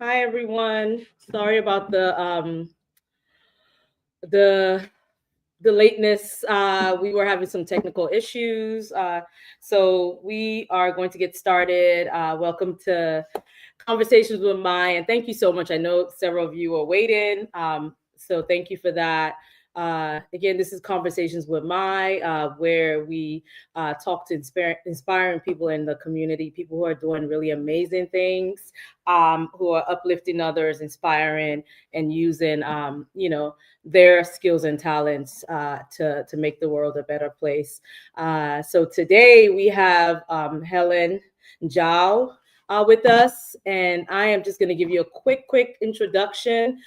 Hi, everyone. Sorry about the lateness. We were having some technical issues, so we are going to get started. Welcome to Conversations with Mai, and thank you so much. I know several of you are waiting, so thank you for that. Again, this is Conversations with Mai, where we talk to inspiring people in the community, people who are doing really amazing things, who are uplifting others, inspiring, and using, their skills and talents to make the world a better place. So today we have Helen Njau with us, and I am just going to give you a quick introduction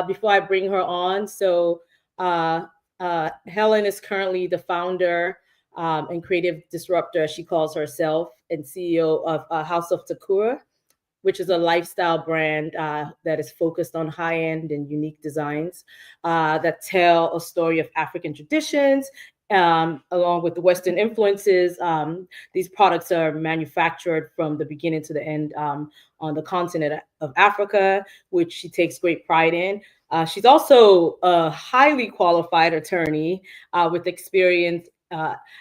before I bring her on. So Helen is currently the founder and creative disruptor, as she calls herself, and CEO of House of Takura, which is a lifestyle brand that is focused on high-end and unique designs that tell a story of African traditions, along with the Western influences. These products are manufactured from the beginning to the end on the continent of Africa, which she takes great pride in. She's also a highly qualified attorney with experience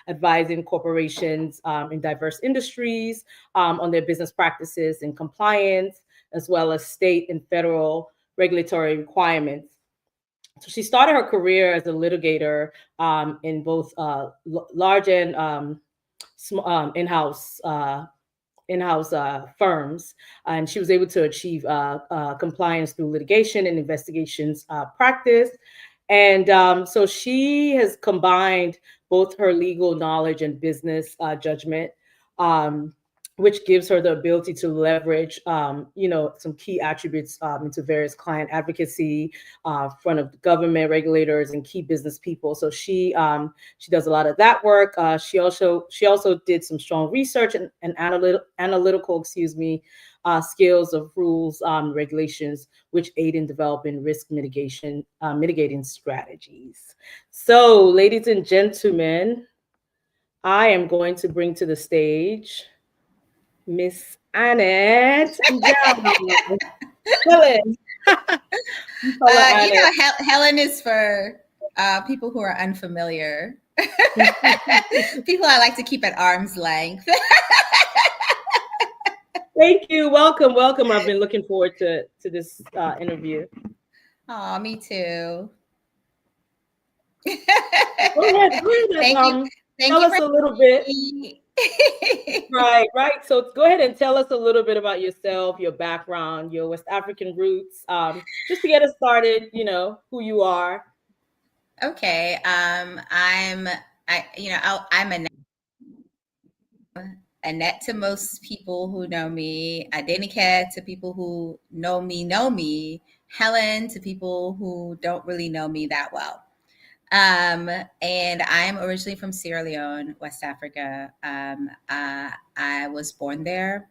advising corporations in diverse industries on their business practices and compliance, as well as state and federal regulatory requirements. So she started her career as a litigator in both large and in-house firms, and she was able to achieve compliance through litigation and investigations practice. And so she has combined both her legal knowledge and business judgment, which gives her the ability to leverage, some key attributes into various client advocacy, front of the government regulators and key business people. So she does a lot of that work. She also did some strong research and analytical, skills of rules, regulations, which aid in developing risk mitigating strategies. So, ladies and gentlemen, I am going to bring to the stage Miss Annette Njau. Helen. Helen is for people who are unfamiliar. People I like to keep at arm's length. Thank you. Welcome. I've been looking forward to this interview. Oh, me too. Go ahead. Tell us a little bit. Right. So go ahead and tell us a little bit about yourself, your background, your West African roots, just to get us started. Who you are. Okay. I'm Annette to most people who know me. Adenike to people who know me. Helen to people who don't really know me that well. And I'm originally from Sierra Leone, West Africa. I was born there.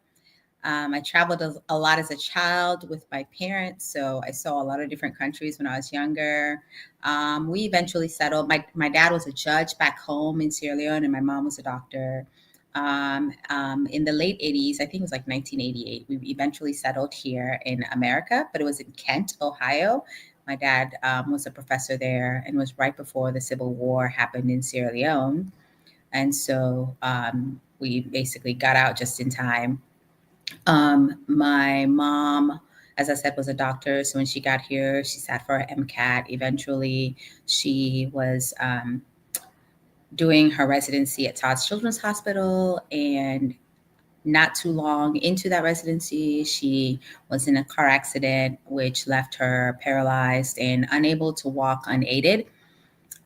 I traveled a lot as a child with my parents, so I saw a lot of different countries when I was younger. We eventually settled. My dad was a judge back home in Sierra Leone, and my mom was a doctor. In the late 80s, I think it was like 1988, we eventually settled here in America, but it was in Kent, Ohio. My dad was a professor there, and was right before the Civil War happened in Sierra Leone. And so we basically got out just in time. My mom, as I said, was a doctor. So when she got here, she sat for her MCAT. Eventually, she was doing her residency at Todd's Children's Hospital, and not too long into that residency, she was in a car accident, which left her paralyzed and unable to walk unaided.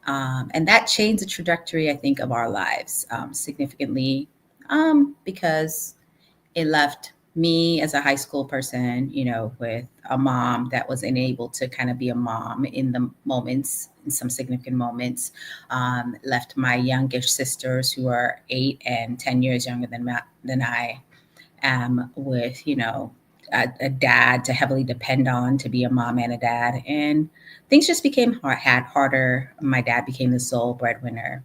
And that changed the trajectory, I think, of our lives significantly, because it left me as a high school person, with a mom that was unable to kind of be a mom in some significant moments. Left my youngish sisters, who are 8 and 10 years younger than I am, with, a dad to heavily depend on to be a mom and a dad. And things just became harder. My dad became the sole breadwinner.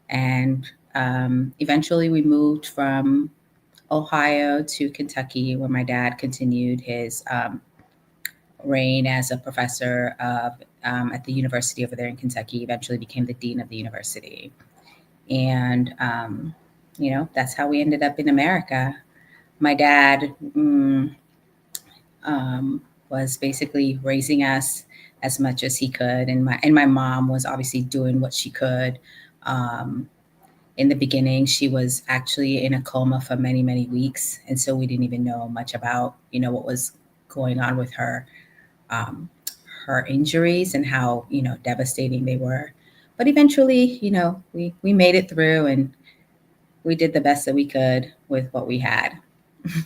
And eventually we moved from Ohio to Kentucky, where my dad continued his reign as a professor at the university over there in Kentucky. Eventually became the dean of the university, and that's how we ended up in America. My dad was basically raising us as much as he could, and my mom was obviously doing what she could. Um, in the beginning, she was actually in a coma for many, many weeks, and so we didn't even know much about what was going on with her, um, her injuries and how devastating they were. But eventually, we made it through, and we did the best that we could with what we had,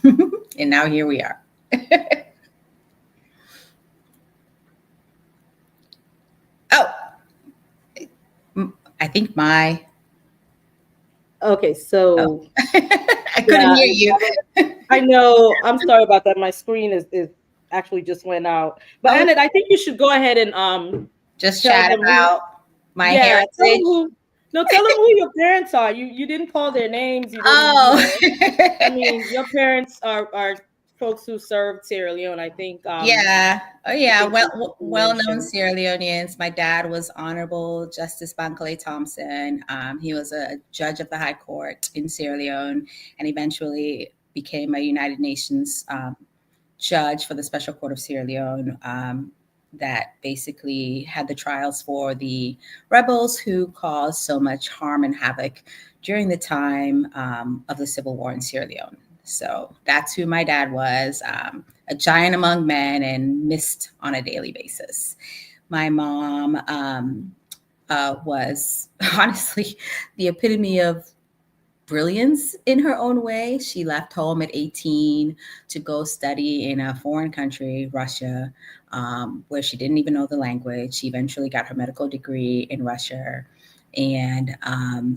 and now here we are. Oh, I think my. Okay, Oh, so I couldn't yeah, hear you. I know. I'm sorry about that. My screen is actually just went out. But Oh, Annette, I think you should go ahead and just tell chat them who. about my Yeah, tell them heritage. who. No, tell them who your parents are. You didn't call their names. You didn't. Oh, I mean, your parents are folks who served Sierra Leone. I think. yeah. Oh, I yeah. think you Well-known mentioned. Sierra Leoneans. My dad was Honorable Justice Bankole Thompson. He was a judge of the High Court in Sierra Leone, and eventually became a United Nations judge for the Special Court of Sierra Leone. That basically had the trials for the rebels who caused so much harm and havoc during the time of the civil war in Sierra Leone. So that's who my dad was, a giant among men and missed on a daily basis. My mom was honestly the epitome of brilliance in her own way. She left home at 18 to go study in a foreign country, Russia, where she didn't even know the language. She eventually got her medical degree in Russia, and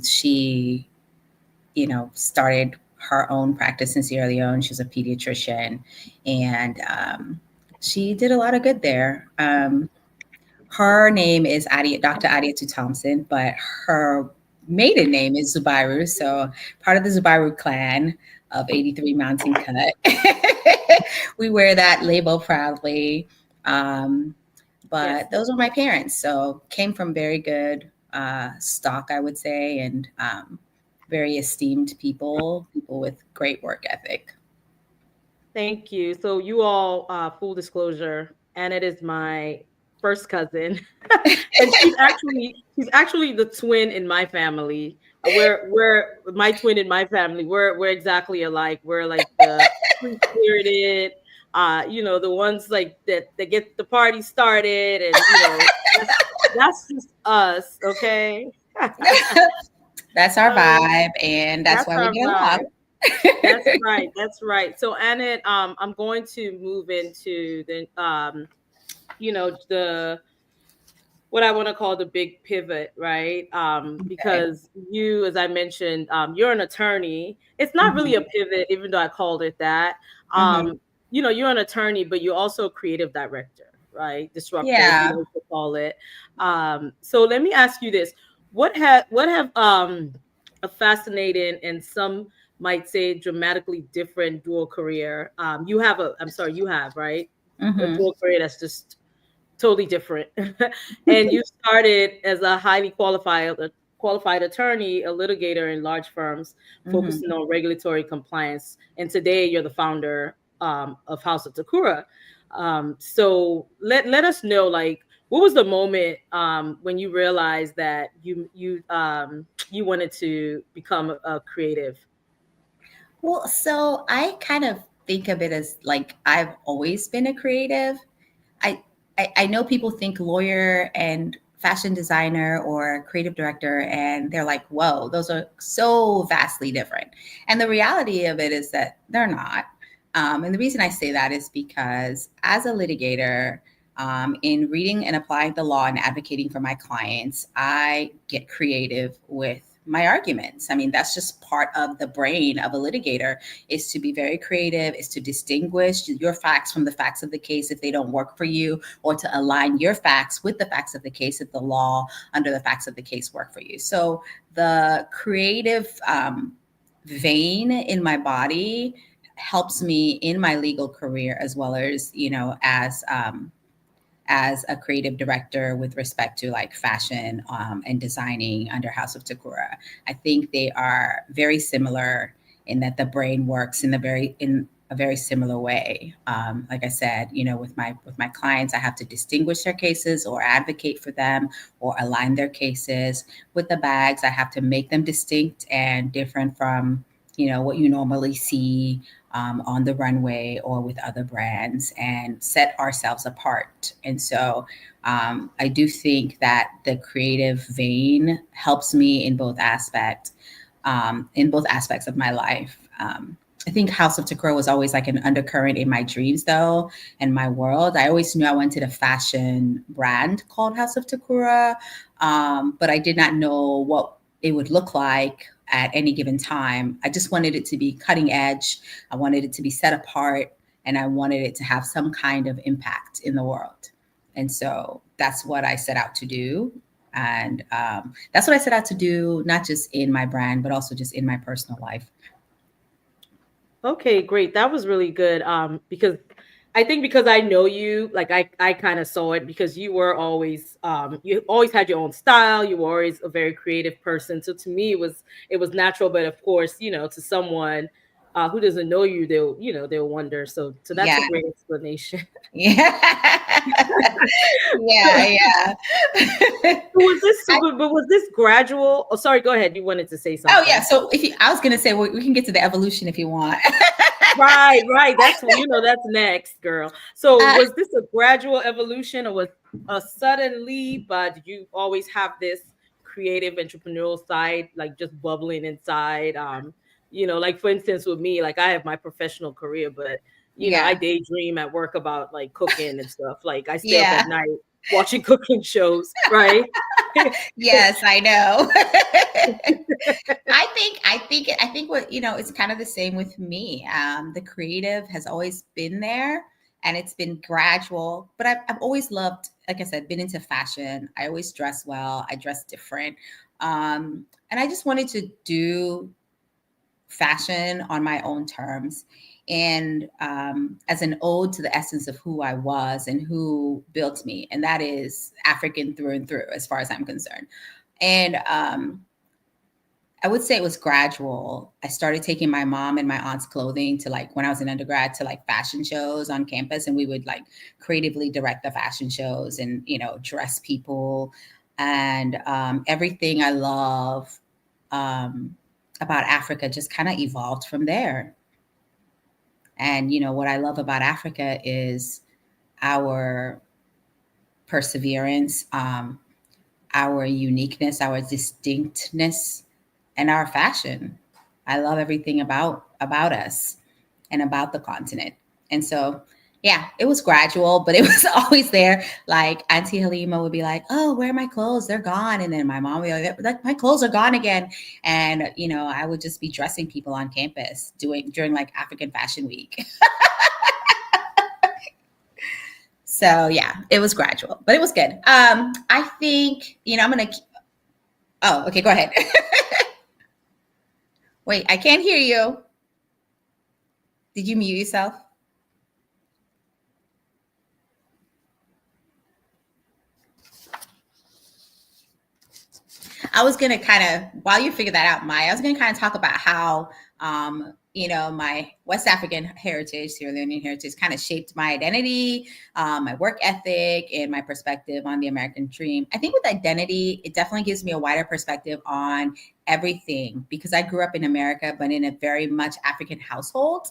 she, started her own practice in Sierra Leone. She was a pediatrician, and she did a lot of good there. Her name is Dr. Adiatu Thompson, but her maiden name is Zubairu. So part of the Zubairu clan of 83 Mountain Cut. We wear that label proudly. Um, Yes. but those were my parents. So came from very good stock, I would say, and very esteemed people with great work ethic. Thank you. So you all, full disclosure, Annette is my first cousin, and she's actually the twin in my family. We're my twin in my family. We're exactly alike. We're like the free spirited, the ones like that get the party started, and that's just us. Okay, That's our um, vibe, and that's that's why we our get vibe. along. That's right. That's right. So, Annette, I'm going to move into the what I want to call the big pivot, right? Okay. Because you, as I mentioned, you're an attorney. It's not really a Mhm, pivot, even though I called it that. mhm. You're an attorney, but you're also a creative director, right? Disruptor, as you Yeah. like to call it. So let me ask you this: what have a fascinating and some might say dramatically different dual career? You have, right? A Mhm, dual career that's just totally different. And you started as a highly qualified attorney, a litigator in large firms, mhm. focusing on regulatory compliance. And today you're the founder of House of Takura. So let us know, like, what was the moment when you realized that you wanted to become a creative? Well, so I kind of think of it as like I've always been a creative. I, I know people think lawyer and fashion designer or creative director, and they're like, whoa, those are so vastly different. And the reality of it is that they're not. And the reason I say that is because as a litigator, in reading and applying the law and advocating for my clients, I get creative with my arguments. I mean, that's just part of the brain of a litigator, is to be very creative, is to distinguish your facts from the facts of the case if they don't work for you, or to align your facts with the facts of the case if the law under the facts of the case work for you. So the creative vein in my body helps me in my legal career, as well as, as a creative director with respect to like fashion and designing under House of Takura. I think they are very similar in that the brain works in a very similar way. Like I said, with my clients, I have to distinguish their cases or advocate for them or align their cases. With the bags, I have to make them distinct and different from what you normally see on the runway or with other brands, and set ourselves apart. And so I do think that the creative vein helps me in both aspects of my life. I think House of Takura was always like an undercurrent in my dreams, though, and my world. I always knew I wanted a fashion brand called House of Takura, but I did not know what it would look like at any given time. I just wanted it to be cutting edge. I wanted it to be set apart, and I wanted it to have some kind of impact in the world. And so that's what I set out to do. And that's what I set out to do, not just in my brand, but also just in my personal life. Okay, great. That was really good. Because I think because I know you, like I kind of saw it because you always had your own style. You were always a very creative person. So to me, it was natural. But of course, to someone who doesn't know you, they'll wonder. So that's Yeah. a great explanation. Yeah. Yeah. Yeah. But was this gradual? Oh, sorry. Go ahead. You wanted to say Oh yeah. something. So I was gonna say we can get to the evolution if you want. Right. That's next, girl. So Uh, was this a gradual evolution or was a sudden leap? Did you always have this creative entrepreneurial side, like just bubbling inside? Like for instance, with me, like I have my professional career, but I yeah. daydream at work about like cooking and stuff. Like I stay up Yeah. at night watching cooking shows, right? Yes, I know. I think what it's kind of the same with me. The creative has always been there, and it's been gradual. But I've always loved, like I said, been into fashion. I always dress well. I dress different, and I just wanted to do fashion on my own terms, and as an ode to the essence of who I was and who built me, and that is African through and through, as far as I'm concerned. And I would say it was gradual. I started taking my mom and my aunt's clothing to, like, when I was in undergrad, to like fashion shows on campus, and we would like creatively direct the fashion shows and dress people, and everything I love um, about Africa just kind of evolved from there. And what I love about Africa is our perseverance, our uniqueness, our distinctness, and our fashion. I love everything about us and about the continent. And so, yeah, it was gradual, but it was always there. Like Auntie Halima would be like, "Oh, where are my clothes? They're gone." And then my mom would be like, "My clothes are gone again." And I would just be dressing people on campus during like African Fashion Week. So yeah, it was gradual, but it was good. I think I'm gonna. Oh, okay. Go ahead. Wait, I can't hear you. Did you mute yourself? I was gonna kind of, while you figure that out, Maya, I was gonna kind of talk about how my West African heritage, Sierra Leonean heritage, kind of shaped my identity, my work ethic, and my perspective on the American dream. I think with identity, it definitely gives me a wider perspective on everything, because I grew up in America, but in a very much African household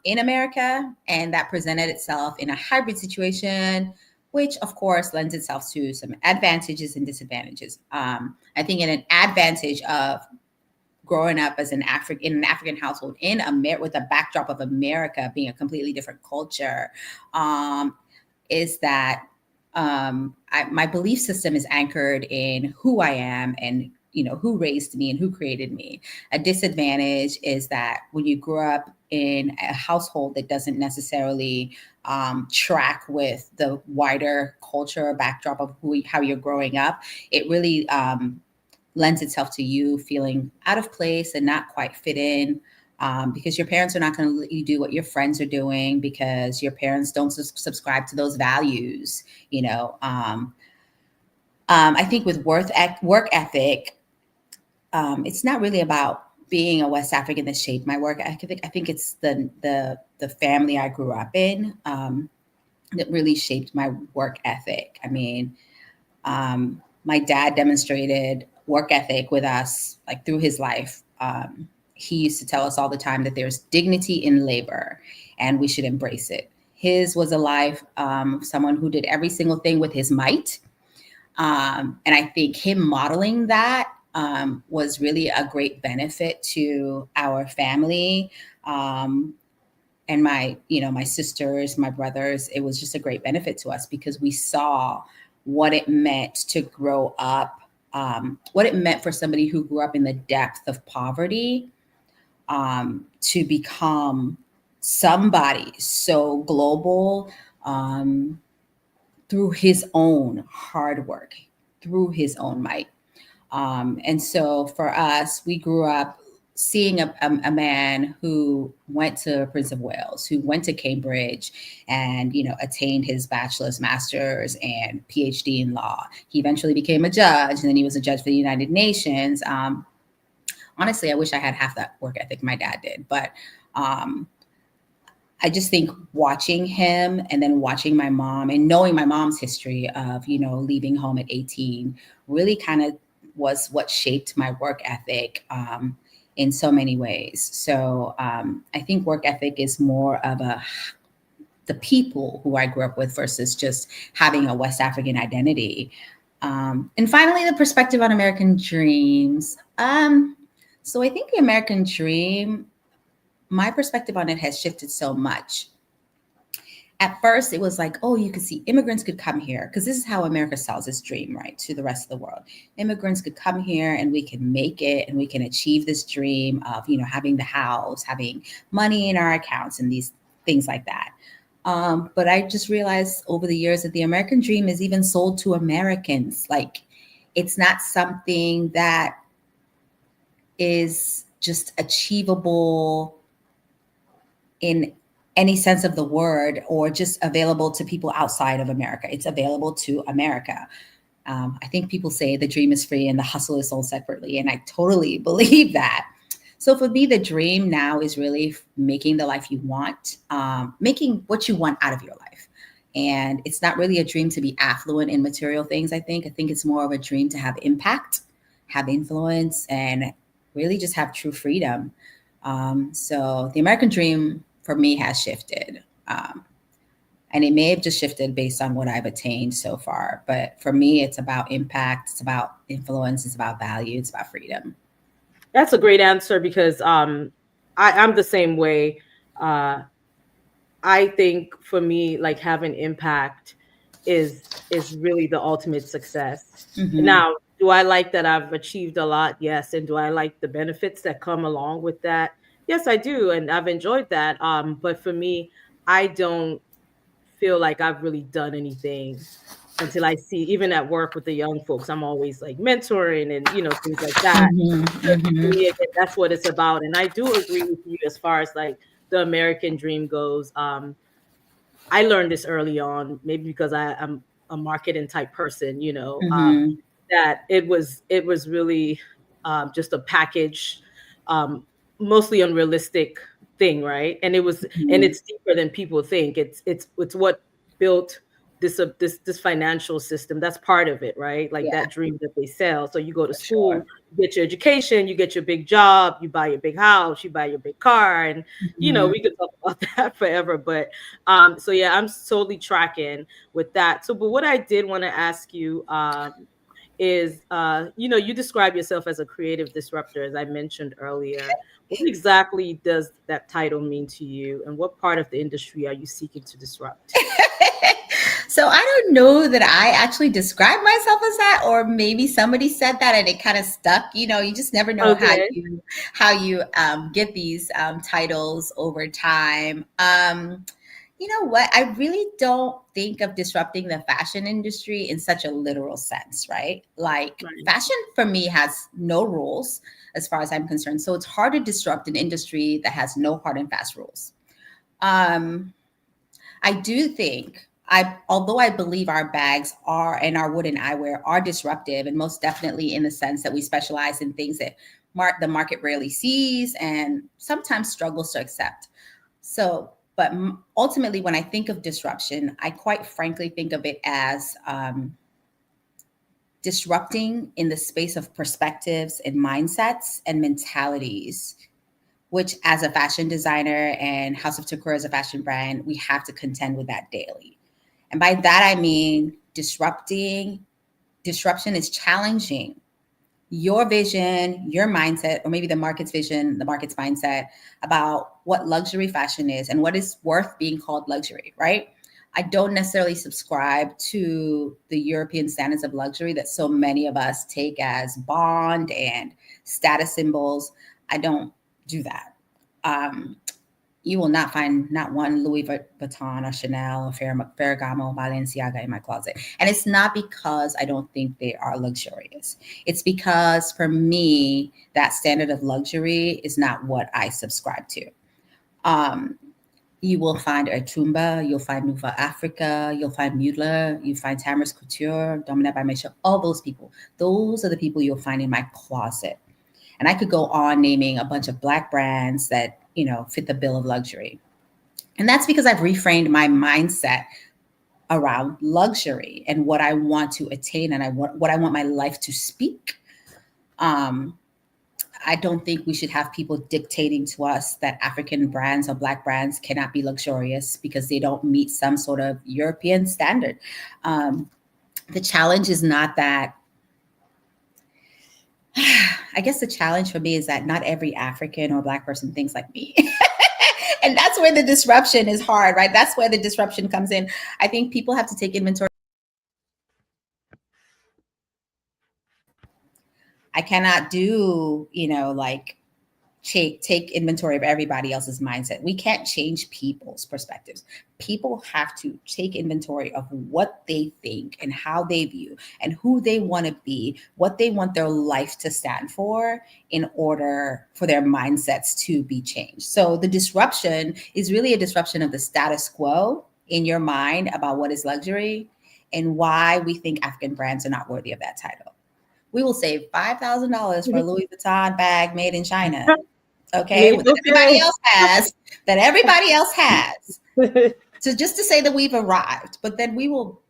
in America, and that presented itself in a hybrid situation, which of course lends itself to some advantages and disadvantages. I think an advantage of growing up as in an African household in with a backdrop of America being a completely different culture, is that my belief system is anchored in who I am and who raised me and who created me. A disadvantage is that when you grow up in a household that doesn't necessarily track with the wider culture or backdrop of how you're growing up, it really lends itself to you feeling out of place and not quite fit in, because your parents are not going to let you do what your friends are doing, because your parents don't subscribe to those values. I think with work ethic, it's not really about being a West African that shaped my work ethic. I think it's the family I grew up in, that really shaped my work ethic. I mean, my dad demonstrated work ethic with us, like through his life. He used to tell us all the time that there's dignity in labor and we should embrace it. His was a life, someone who did every single thing with his might. And I think him modeling that was really a great benefit to our family. And my sisters, my brothers, it was just a great benefit to us because we saw what it meant to grow up, what it meant for somebody who grew up in the depth of poverty, to become somebody so global, through his own hard work, through his own might. And so for us, we grew up seeing a man who went to Prince of Wales, who went to Cambridge and, attained his bachelor's, master's, and PhD in law. He eventually became a judge, and then he was a judge for the United Nations. Honestly, I wish I had half that work ethic my dad did, but I just think watching him and then watching my mom and knowing my mom's history of, leaving home at 18 really kind of was what shaped my work ethic in so many ways. So I think work ethic is more of the people who I grew up with versus just having a West African identity. And finally, the perspective on American dreams. So I think the American dream, my perspective on it has shifted so much. At first, it was like, oh, you could see immigrants could come here, because this is how America sells its dream, right, to the rest of the world. Immigrants could come here and we can make it and we can achieve this dream of, having the house, having money in our accounts and these things like that. But I just realized over the years that the American dream is even sold to Americans. Like, it's not something that is just achievable in any sense of the word or just available to people outside of America. It's available to America. I think people say the dream is free and the hustle is sold separately. And I totally believe that. So for me, the dream now is really making the life you want, making what you want out of your life. And it's not really a dream to be affluent in material things, I think. I think it's more of a dream to have impact, have influence, and really just have true freedom. So the American dream for me has shifted. And it may have just shifted based on what I've attained so far. But for me, it's about impact, it's about influence, it's about value, it's about freedom. That's a great answer because I'm the same way. I think for me, like having impact is really the ultimate success. Mm-hmm. Now, do I like that I've achieved a lot? Yes. And do I like the benefits that come along with that? Yes, I do. And I've enjoyed that. But for me, I don't feel like I've really done anything until I see, even at work with the young folks, I'm always like mentoring and, things like that. Mm-hmm. For Mm-hmm. me, again, that's what it's about. And I do agree with you as far as like the American dream goes. I learned this early on, maybe because I'm a marketing type person, Mm-hmm. that it was really just a package, mostly unrealistic thing, right? And Mm-hmm. it's deeper than people think. It's what built this financial system. That's part of it, right? Like Yeah, that dream that they sell. So you go to for sure. school, you get your education, you get your big job, you buy your big house, you buy your big car, and Mm-hmm. we could talk about that forever. But so yeah, I'm totally tracking with that. So, but what I did want to ask you is, you describe yourself as a creative disruptor, as I mentioned earlier. What exactly does that title mean to you, and what part of the industry are you seeking to disrupt? So I don't know that I actually describe myself as that, or maybe somebody said that and it kind of stuck. You just never know Okay. how you get these titles over time. You know what? I really don't think of disrupting the fashion industry in such a literal sense, right? Like Right. fashion for me has no rules as far as I'm concerned. So it's hard to disrupt an industry that has no hard and fast rules. Um, I do think although I believe our bags are and our wooden eyewear are disruptive, and most definitely in the sense that we specialize in things that the market rarely sees and sometimes struggles to accept. So, but ultimately, when I think of disruption, I quite frankly think of it as disrupting in the space of perspectives and mindsets and mentalities, which as a fashion designer and House of Takura as a fashion brand, we have to contend with that daily. And by that, I mean disruption is challenging your vision, your mindset, or maybe the market's vision, the market's mindset about what luxury fashion is and what is worth being called luxury, right? I don't necessarily subscribe to the European standards of luxury that so many of us take as bond and status symbols. I don't do that. Um, you will not find not one Louis Vuitton or Chanel or Ferragamo, Balenciaga in my closet. And it's not because I don't think they are luxurious. It's because for me, that standard of luxury is not what I subscribe to. Um, you will find Ertumba, you'll find Nuva Africa, you'll find Mutler, you find Tamers Couture, Domina by Michelle, all those people. Those are the people you'll find in my closet. And I could go on naming a bunch of Black brands that, fit the bill of luxury. And that's because I've reframed my mindset around luxury and what I want to attain and what I want my life to speak. Um, I don't think we should have people dictating to us that African brands or Black brands cannot be luxurious because they don't meet some sort of European standard. The challenge is not that. I guess the challenge for me is that not every African or Black person thinks like me. And that's where the disruption is hard, right? That's where the disruption comes in. I think people have to take inventory. I cannot do, like take inventory of everybody else's mindset. We can't change people's perspectives. People have to take inventory of what they think and how they view and who they want to be, what they want their life to stand for in order for their mindsets to be changed. So the disruption is really a disruption of the status quo in your mind about what is luxury and why we think African brands are not worthy of that title. We will save $5,000 for a Louis Vuitton bag made in China. Okay, Maybe, that everybody okay. else has, that everybody else has. So just to say that we've arrived, but then we will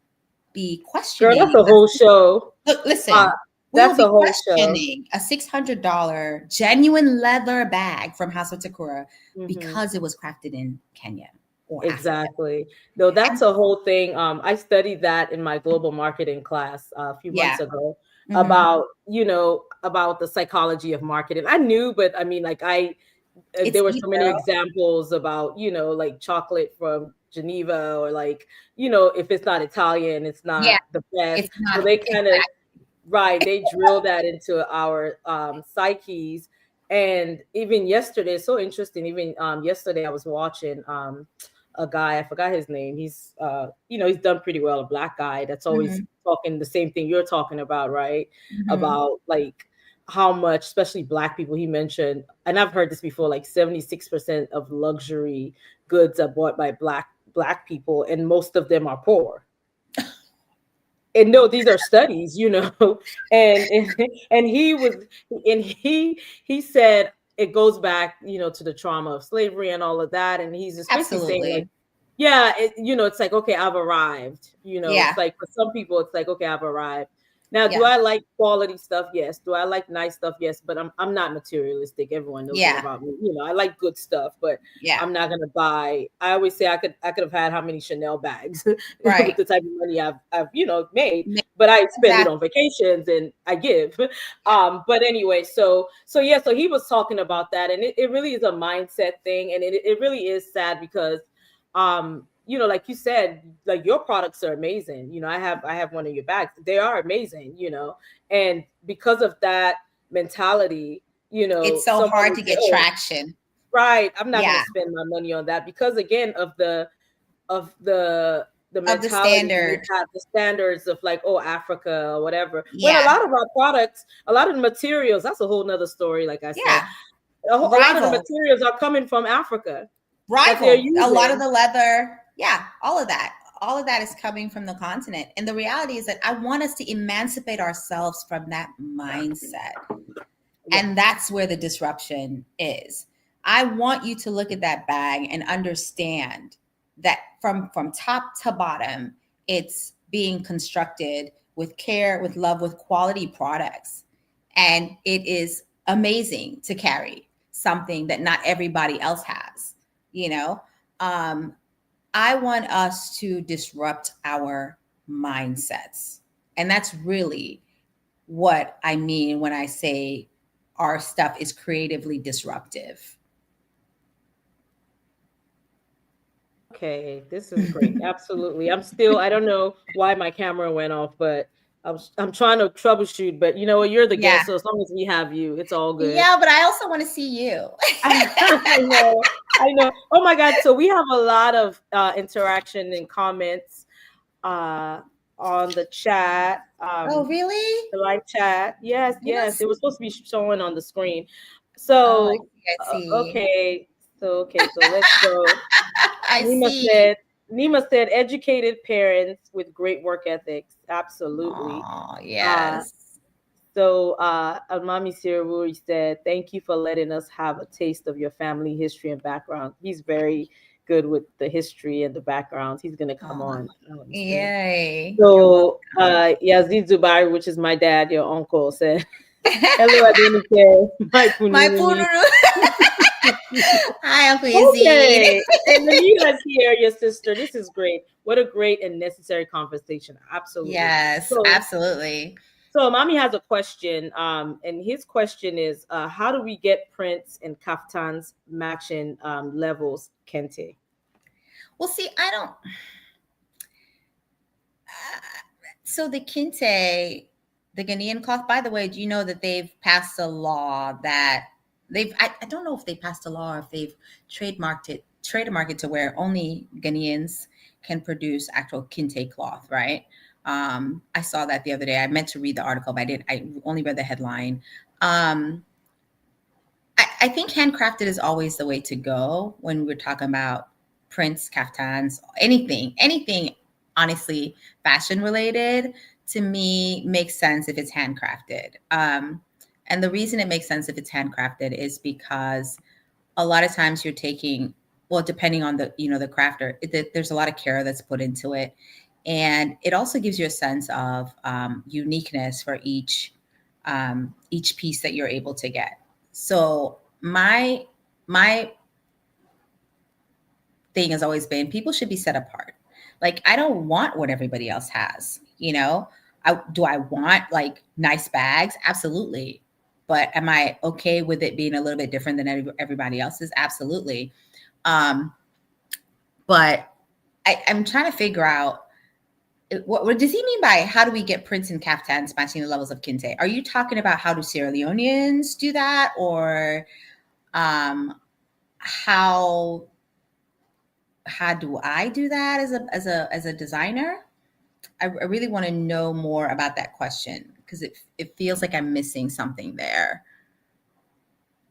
be Girl, questioning. that's a whole show. Look, Uh, listen, we will that's be a whole show. questioning a $600 genuine leather bag from House of Takura Hmm. because it was crafted in Kenya or Africa. Exactly. No, that's And a whole thing. I studied that in my global marketing class a few yeah, months ago hmm about the psychology of marketing. I knew, but I mean, like it's there were deep so many though. examples about, like chocolate from Geneva or like, if it's not Italian, it's Yeah, not the best. it's So not they kind of, exactly. right, they drill that into our psyches. And even yesterday, it's so interesting. Even yesterday, I was watching a guy, I forgot his name. He's he's done pretty well, a Black guy that's always hmm talking the same thing you're talking about, right? hmm About like how much, especially Black people, he mentioned, and I've heard this before, like 76% of luxury goods are bought by black people, and most of them are poor. And no, these are studies, and he was, and he said it goes back, to the trauma of slavery and all of that, and he's just basically saying like, Absolutely. yeah, it's like, okay, I've arrived, Yeah. it's like for some people it's like, okay, I've arrived. Now, do Yeah. I like quality stuff? Yes. Do I like nice stuff? Yes. But I'm not materialistic. Everyone knows that Yeah. about me. I like good stuff, but Yeah. I'm not gonna buy. I always say I could have had how many Chanel bags with Right. the type of money I've made, but I spend it Exactly. on vacations and I give. Yeah. But anyway, so yeah, so he was talking about that, and it really is a mindset thing, and it really is sad because like you said, like your products are amazing. I have one of your bags. They are amazing, and because of that mentality, It's so someone hard would to say, get oh, traction. right, I'm not going to Yeah. spend my money on that because again of the of the Of the mentality we standard. have, the standards of like, oh, Africa or whatever. When a Yeah. lot of our products, a lot of the materials, that's a whole nother story. Like I said, Yeah. a lot of the Rival. materials are coming from Africa that they're Rival. A lot of using. the leather. Yeah. All of that. All of that is coming from the continent. And the reality is that I want us to emancipate ourselves from that mindset. Yeah. And that's where the disruption is. I want you to look at that bag and understand that from top to bottom, it's being constructed with care, with love, with quality products. And it is amazing to carry something that not everybody else has, you know? I want us to disrupt our mindsets. And that's really what I mean when I say our stuff is creatively disruptive. Okay, this is great. Absolutely. I don't know why my camera went off, but I'm trying to troubleshoot, but you know what, you're the Yeah. guest, so as long as we have you, it's all good. Yeah, but I also want to see you. I know. I know. Oh my God. So we have a lot of interaction and comments uh on the chat. Oh, really? The live chat. Yes, I don't yes. It see. was supposed to be showing on the screen. Oh, I So see. I see. okay. So let's go. I Nima see. said, educated parents with great work ethics. Absolutely. Oh, Uh, yes. Almami Siruri said, thank you for letting us have a taste of your family history and background. He's very good with the history and the backgrounds. He's going to come Oh, on soon. yay. You're So, welcome. Yazid Zubair, which is my dad, your uncle, said, hello, Adenike, my My punini. pururu. Hi, Uncle Yazid. Okay. And Manita's here, your sister. This is great. What a great and necessary conversation. Absolutely. Yes, So, absolutely. Mommy has a question. And his question is, how do we get prints and kaftans matching levels, Kente? Well, see, I don't. So the kente, the Ghanaian cloth, by the way, do you know that they've passed a law that I don't know if they passed a law or if they've trademarked it to where only Ghanaians can produce actual kente cloth, right? I saw that the other day. I meant to read the article, but I only read the headline. I think handcrafted is always the way to go when we're talking about prints, kaftans, anything, honestly, fashion related to me makes sense if it's handcrafted. And the reason it makes sense if it's handcrafted is because a lot of times you're taking, well, depending on the crafter, there's a lot of care that's put into it. And it also gives you a sense of uniqueness for each piece that you're able to get. So my thing has always been people should be set apart. Like I don't want what everybody else has, you know? I want like nice bags? Absolutely. But am I okay with it being a little bit different than everybody else's? Absolutely. Um, but I'm trying to figure out what does he mean by how do we get prints and kaftans matching the levels of kente? Are you talking about how do Sierra Leoneans do that, or um, how do I do that as a designer? I really want to know more about that question because it feels like I'm missing something there.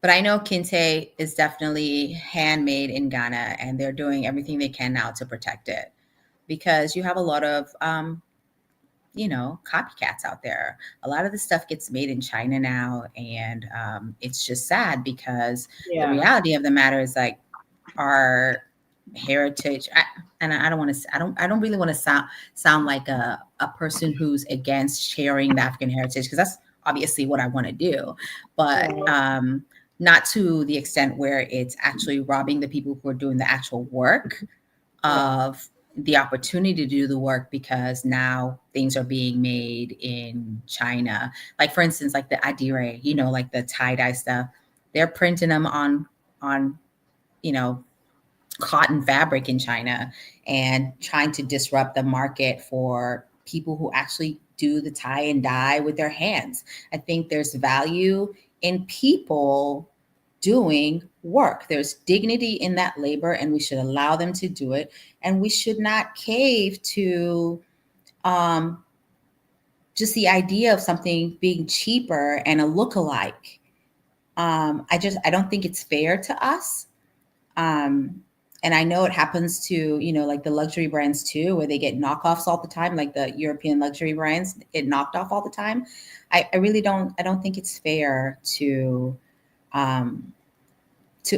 But I know kente is definitely handmade in Ghana, and they're doing everything they can now to protect it because you have a lot of copycats out there. A lot of the stuff gets made in China now, and it's just sad because the Yeah. reality of the matter is like our heritage. I don't want to. I don't really want to sound like a person who's against sharing the African heritage because that's obviously what I want to do, but not to the extent where it's actually robbing the people who are doing the actual work of the opportunity to do the work because now things are being made in China. Like for instance, like the adire, like the tie-dye stuff, they're printing them on cotton fabric in China and trying to disrupt the market for people who actually do the tie and dye with their hands. I think there's value in people doing work. There's dignity in that labor, and we should allow them to do it. And we should not cave to just the idea of something being cheaper and a lookalike. I don't think it's fair to us. And I know it happens to, like the luxury brands too, where they get knockoffs all the time, like the European luxury brands get knocked off all the time. I really don't think it's fair to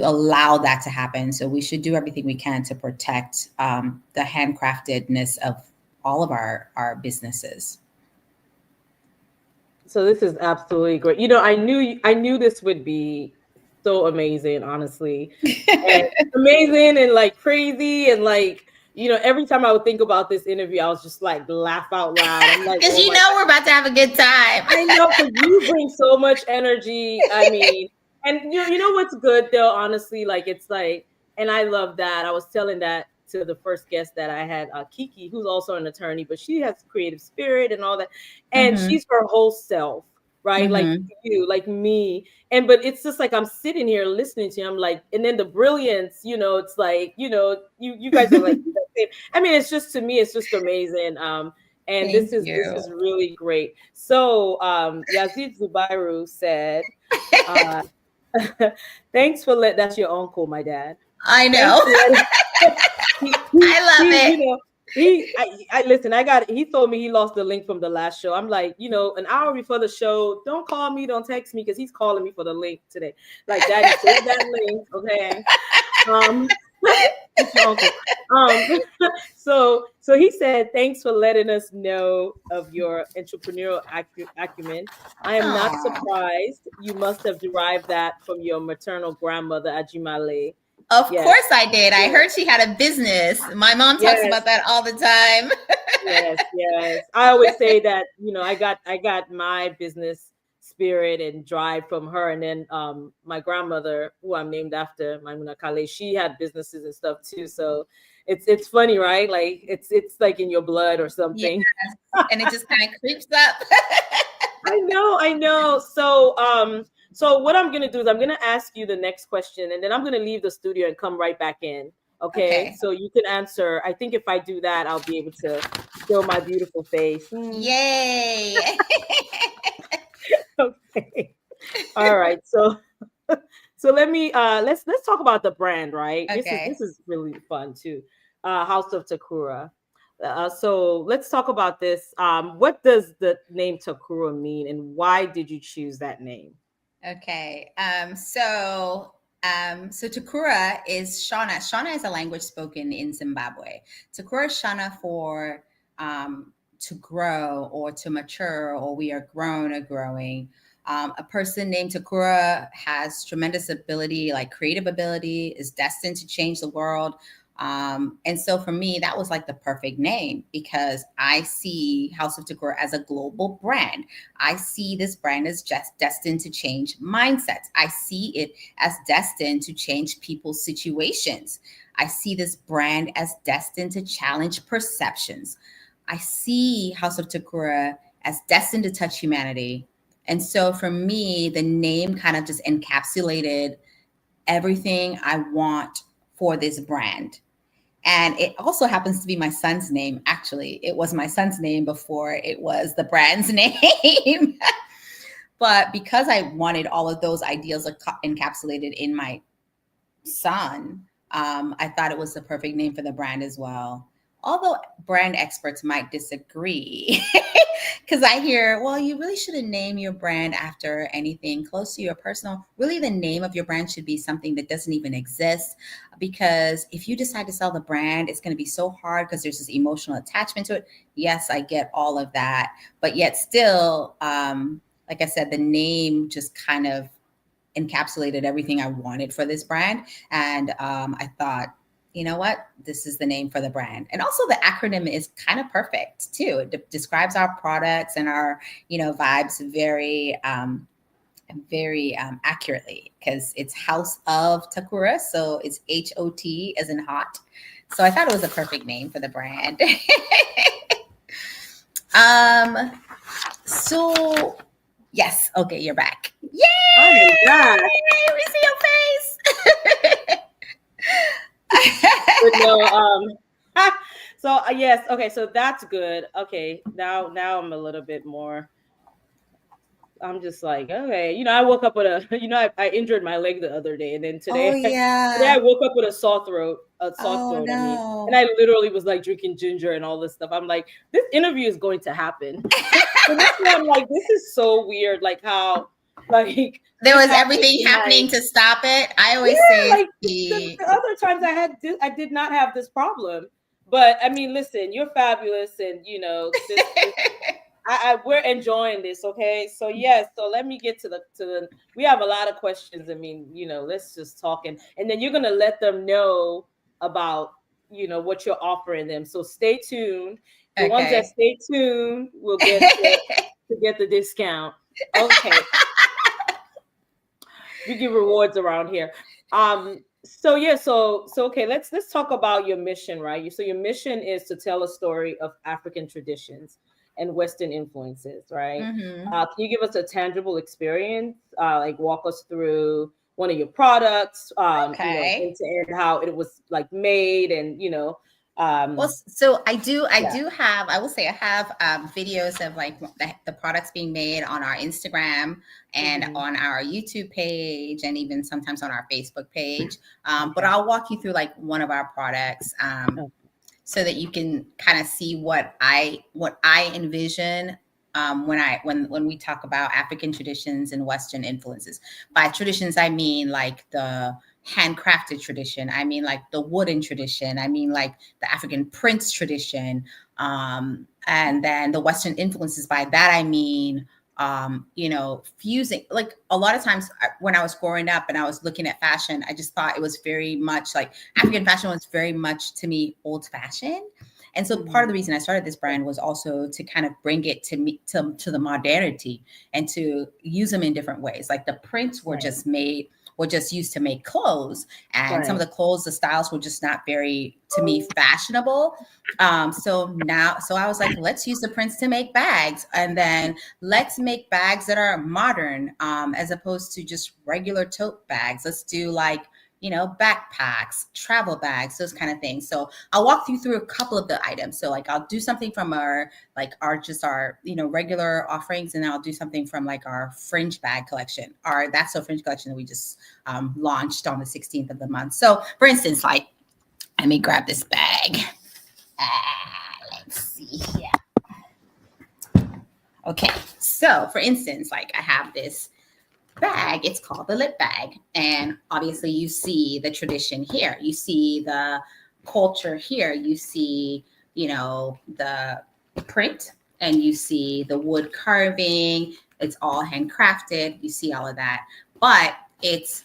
allow that to happen. So we should do everything we can to protect the handcraftedness of all of our businesses. So this is absolutely great. I knew this would be so amazing, honestly. And amazing and like crazy and like, every time I would think about this interview, I was just like laugh out loud. I'm like, because oh we're about to have a good time. I know, because you bring so much energy. I mean, and you know what's good though, honestly, like it's like, and I love that. I was telling that to the first guest that I had, Kiki, who's also an attorney, but she has creative spirit and all that, and she's her whole self, right? Like you, like me, but it's just like I'm sitting here listening to you. I'm like, and then the brilliance, it's like, you guys are like, I mean, it's just, to me, it's just amazing. And this is really great. So Yazid Zubairu said, thanks for that's your uncle, my dad. I know. I love it. I listen, he told me he lost the link from the last show. I'm like, an hour before the show, don't call me, don't text me, because he's calling me for the link today. Like, Daddy, save that link, okay? So he said, thanks for letting us know of your entrepreneurial acumen. I am not surprised. You must have derived that from your maternal grandmother, Ajimale. Of course I did. I heard she had a business. My mom talks about that all the time. Yes. I always say that, I got my business spirit and drive from her. And then my grandmother, who I'm named after, Maimuna Kale, she had businesses and stuff too. So it's funny, right? Like it's like in your blood or something. Yes. And it just kind of creeps up. I know. So what I'm going to do is I'm going to ask you the next question, and then I'm going to leave the studio and come right back in. Okay. So you can answer. I think if I do that, I'll be able to show my beautiful face. Yay. Okay. All right. So let me let's talk about the brand, right? Okay. This is really fun too. House of Takura. So let's talk about this. What does the name Takura mean, and why did you choose that name? Okay. So Takura is Shona. Shona is a language spoken in Zimbabwe. Takura is Shona for to grow or to mature, or we are grown or growing. A person named Takura has tremendous ability, like creative ability, is destined to change the world. And so for me, that was like the perfect name, because I see House of Takura as a global brand. I see this brand as just destined to change mindsets. I see it as destined to change people's situations. I see this brand as destined to challenge perceptions. I see House of Takura as destined to touch humanity. And so for me, the name kind of just encapsulated everything I want for this brand. And it also happens to be my son's name. Actually, it was my son's name before it was the brand's name. But because I wanted all of those ideals encapsulated in my son, I thought it was the perfect name for the brand as well. Although brand experts might disagree, because I hear, well, you really shouldn't name your brand after anything close to your personal. Really, the name of your brand should be something that doesn't even exist, because if you decide to sell the brand, it's going to be so hard because there's this emotional attachment to it. Yes, I get all of that. But yet still, like I said, the name just kind of encapsulated everything I wanted for this brand. And I thought, you know what, this is the name for the brand. And also the acronym is kind of perfect too. It describes our products and our, vibes very, very accurately, because it's House of Takura. So it's HOT as in hot. So I thought it was a perfect name for the brand. So Yes. Okay, you're back. Yay! I am back. We see your face. But no, so yes, okay, so that's good. Okay, now I'm a little bit more. I'm just like, okay, I woke up with I injured my leg the other day, and then Oh today I yeah. woke up with a sore throat, Oh I mean, and no. I literally was like drinking ginger and all this stuff. I'm like, this interview is going to happen. So that's why I'm like, this is so weird, like how, like There this was happened everything tonight. happening to stop it. I Yeah, always say like the other times I did not have this problem. But I mean, listen, you're fabulous, and this we're enjoying this. Okay, so yes, so let me get to the. We have a lot of questions. I mean, let's just talk, and then you're gonna let them know about what you're offering them. So stay tuned. The ones that okay. stay tuned will get to get the discount. Okay, we give rewards around here. So yeah, so okay, let's talk about your mission, right? So your mission is to tell a story of African traditions and Western influences, right? Mm-hmm. Can you give us a tangible experience? Like walk us through one of your products, Okay. end to end, how it was like made, and Well, um, so I yeah. do have, I will say I have videos of like the products being made on our Instagram and Mm-hmm. on our YouTube page and even sometimes on our Facebook page. But Okay. I'll walk you through like one of our products Oh, so that you can kind of see what I envision when we talk about African traditions and Western influences. By traditions, I mean like the handcrafted tradition. I mean like the wooden tradition. I mean like the African prints tradition. And then the Western influences. By that I mean fusing, like a lot of times when I was growing up and I was looking at fashion, I just thought it was very much like African fashion was very much to me old fashioned. And so part of mm-hmm. the reason I started this brand was also to kind of bring it to me to the modernity and to use them in different ways. Like the prints Right. were just used to make clothes, and some of Right. the clothes, the styles were just not very, to me, fashionable. So I was like, let's use the prints to make bags, and then let's make bags that are modern, as opposed to just regular tote bags. Let's do like backpacks, travel bags, those kind of things. So I'll walk you through a couple of the items. So like I'll do something from our regular offerings, and then I'll do something from like our fringe bag collection, our That's So Fringe collection that we just launched on the 16th of the month. So for instance, like, let me grab this bag. Let's see here. Okay, so for instance, like I have this bag. It's called the lip bag, and obviously you see the tradition here. You see the culture here. You see, the print, and you see the wood carving. It's all handcrafted. You see all of that, but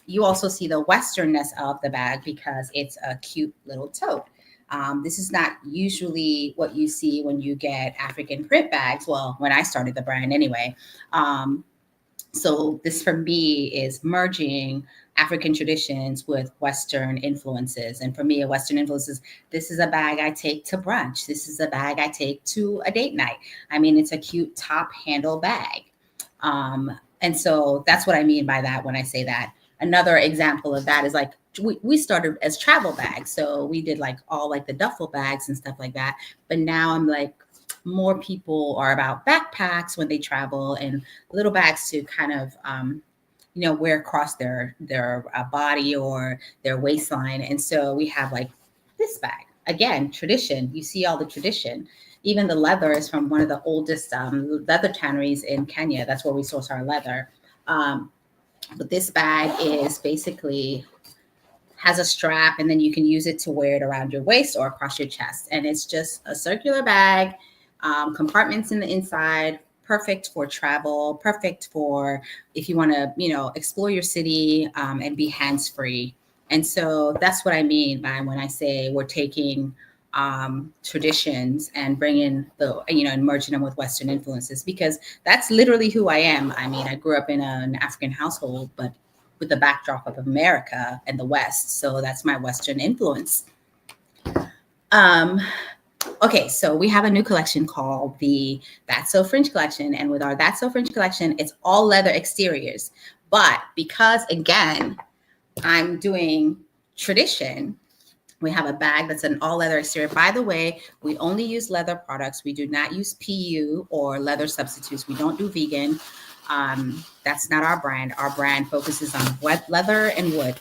you also see the westernness of the bag because it's a cute little tote. This is not usually what you see when you get African print bags. Well, when I started the brand anyway. So this for me is merging African traditions with Western influences. And for me, a Western influences, this is a bag I take to brunch. This is a bag I take to a date night. I mean, it's a cute top handle bag. And so that's what I mean by that when I say that. Another example of that is like we started as travel bags. So we did like all like the duffel bags and stuff like that. But now I'm like, more people are about backpacks when they travel and little bags to kind of wear across their body or their waistline. And so we have like this bag, again, tradition. You see all the tradition. Even the leather is from one of the oldest leather tanneries in Kenya. That's where we source our leather. But this bag is basically has a strap, and then you can use it to wear it around your waist or across your chest. And it's just a circular bag, compartments in the inside, perfect for travel, perfect for if you want to, explore your city, and be hands free. And so that's what I mean by when I say we're taking traditions and bringing and merging them with Western influences, because that's literally who I am. I mean, I grew up in an African household, but with the backdrop of America and the West. So that's my Western influence. Um, Okay, so we have a new collection called the That's So Fringe collection. And with our That's So Fringe collection, it's all leather exteriors. But because, again, I'm doing tradition, we have a bag that's an all leather exterior. By the way, we only use leather products. We do not use PU or leather substitutes. We don't do vegan. That's not our brand. Our brand focuses on wet leather and wood.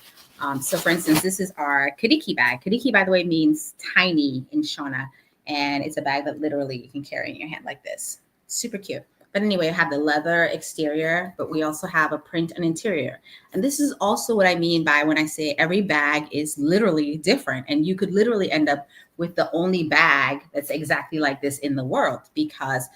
So for instance, this is our Kadiki bag. Kadiki, by the way, means tiny in Shona. And it's a bag that literally you can carry in your hand like this. Super cute. But anyway, I have the leather exterior, but we also have a print and interior. And this is also what I mean by when I say every bag is literally different. And you could literally end up with the only bag that's exactly like this in the world, because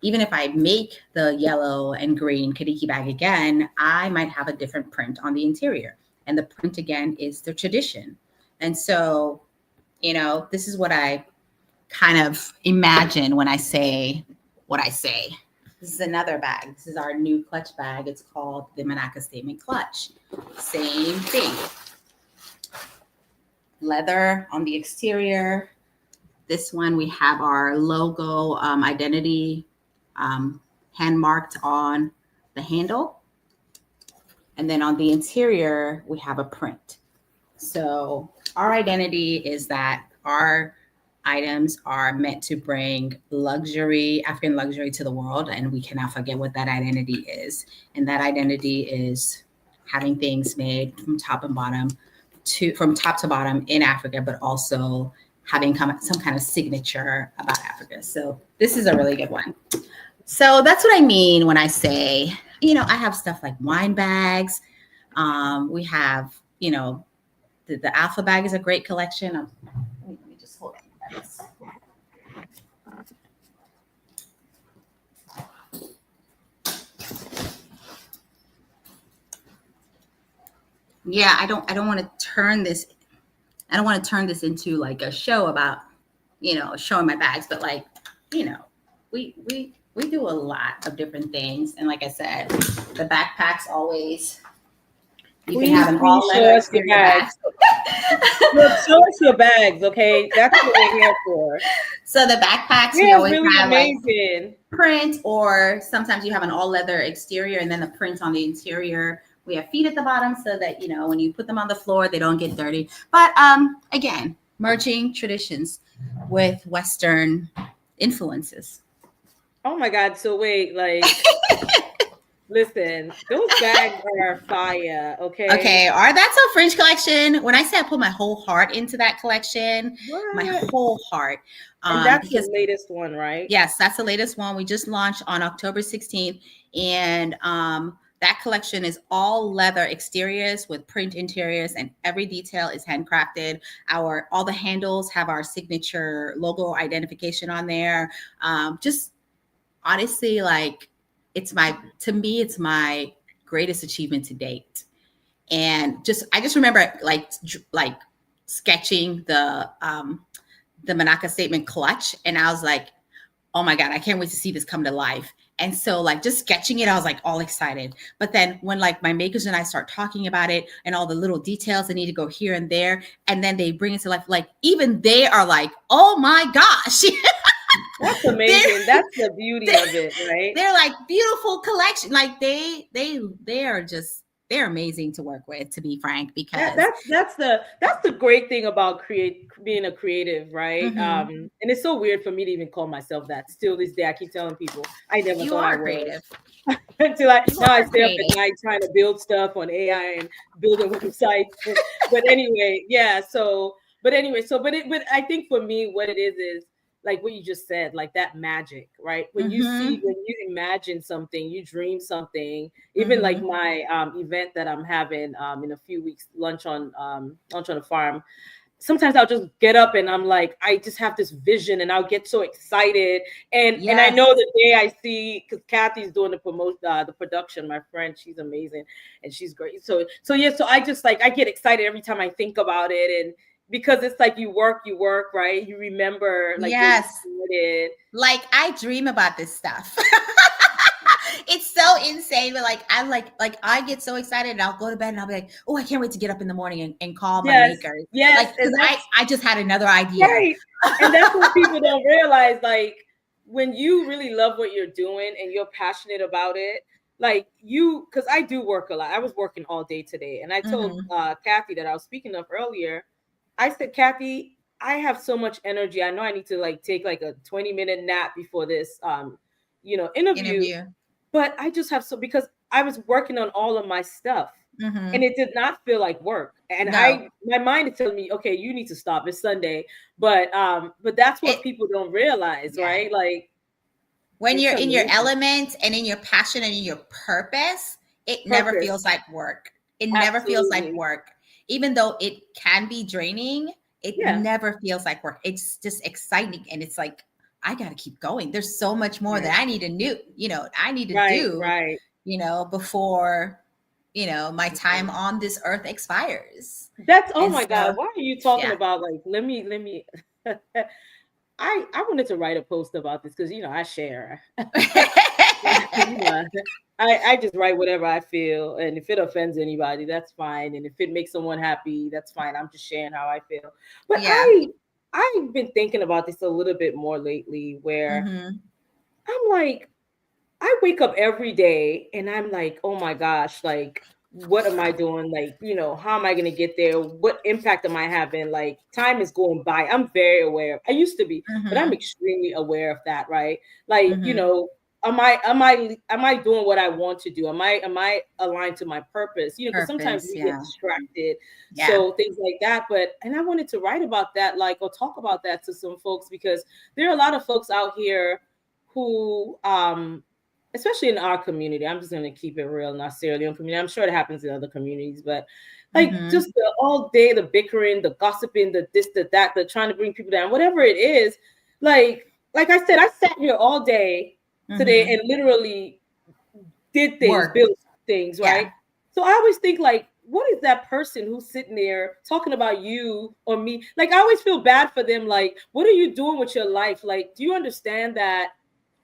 even if I make the yellow and green Kadiki bag again, I might have a different print on the interior. And the print again is the tradition. And so, this is what I kind of imagine when I say what I say. This is another bag. This is our new clutch bag. It's called the Manaka Statement Clutch. Same thing. Leather on the exterior. This one, we have our logo identity hand marked on the handle. And then on the interior, we have a print. So our identity is that our items are meant to bring luxury, African luxury to the world. And we cannot forget what that identity is. And that identity is having things made from top and bottom from top to bottom in Africa, but also having some kind of signature about Africa. So this is a really good one. So that's what I mean when I say, I have stuff like wine bags. We have, the Alpha bag is a great collection. Let me just hold on. Yeah, I don't want to turn this. I don't want to turn this into like a show about, showing my bags, but like, we do a lot of different things. And like I said, the backpacks always, you can have an all leather exterior bags. Show us your bags, okay? That's what we're here for. So the backpacks, we always really have amazing. Like print, or sometimes you have an all leather exterior and then the print on the interior. We have feet at the bottom so that, when you put them on the floor, they don't get dirty. But again, merging traditions with Western influences. Oh my God. So wait, like, listen, those bags are fire. Okay. Our That's So Fringe collection. When I say I put my whole heart into that collection, my whole heart. And that's the latest one, right? Yes, that's the latest one. We just launched on October 16th. And that collection is all leather exteriors with print interiors, and every detail is handcrafted. All the handles have our signature logo identification on there. Just honestly, like, it's my greatest achievement to date. And I just remember like sketching the Manaka Statement Clutch, and I was like, oh my God, I can't wait to see this come to life. And so like just sketching it, I was like all excited. But then when like my makers and I start talking about it and all the little details that need to go here and there, and then they bring it to life, like even they are like, oh my gosh. That's amazing. That's the beauty of it, right? They're like beautiful collection. Like they're amazing to work with, to be frank, because that's the great thing about being a creative, right? Mm-hmm. And it's so weird for me to even call myself that. Still this day, I keep telling people I never thought I was creative. Until now I stay up at night trying to build stuff on AI and building websites. But anyway, yeah. But I think for me, what it is like what you just said, like that magic, right? When you imagine something, you dream something. Even like my event that I'm having in a few weeks, lunch on a farm. Sometimes I'll just get up and I'm like, I just have this vision, and I'll get so excited. And I know the day I see, because Kathy's doing the production, my friend, she's amazing and she's great. So I just like, I get excited every time I think about it. And because it's like you work, right? You remember, like, yes, like I dream about this stuff. It's so insane. But like I'm like I get so excited and I'll go to bed and I'll be like, oh, I can't wait to get up in the morning and call my Yes, makers. yes, Like, and because that's I just had another idea. right. And that's what people don't realize. Like when you really love what you're doing and you're passionate about it, like you, because I do work a lot. I was working all day today, and I told Mm-hmm. Kathy that I was speaking of earlier. I said, Kathy, I have so much energy. I know I need to like take like a 20-minute nap before this, interview. Interview. But I just have so because I was working on all of my stuff and Mm-hmm. it did not feel like work. And No, my mind is telling me, okay, you need to stop. It's Sunday. But that's what it people don't realize, yeah. right? Like When it's you're in your amazing. element and in your passion and in your purpose, it never Purpose. feels like work. It never feels like Absolutely. work. Even though it can be draining, it Yeah. never feels like work. It's just exciting. And it's like, I got to keep going. There's so much more Right. that I need to I need to Right. do, Right. before, my time on this earth expires. That's oh And my so, God. Why are you talking yeah. about like let me I wanted to write a post about this because I share. You know, I just write whatever I feel, and if it offends anybody, that's fine, and if it makes someone happy, that's fine. I'm just sharing how I feel. But Yeah. I've been thinking about this a little bit more lately, where Hmm. I'm like, I wake up every day and I'm like, oh my gosh, like, what am I doing? Like, how am I going to get there? What impact am I having? Like, time is going by. I'm very aware. I used to be, but I'm Hmm. extremely aware of that, right? Like, Hmm. am I doing what I want to do? Am I aligned to my purpose? Because sometimes Purpose. we get Yeah. distracted. Yeah. So things like that. And I wanted to write about that, like, or talk about that to some folks because there are a lot of folks out here who especially in our community, I'm just going to keep it real, not Sierra Leone community. I'm sure it happens in other communities, but like Hmm. just the all day, the bickering, the gossiping, the this, the that, the trying to bring people down, whatever it is. Like I said, I sat here all day today Hmm. and literally did things, Work. built things, right? Yeah. So I always think like, what is that person who's sitting there talking about you or me? Like I always feel bad for them. Like, what are you doing with your life? Like, do you understand that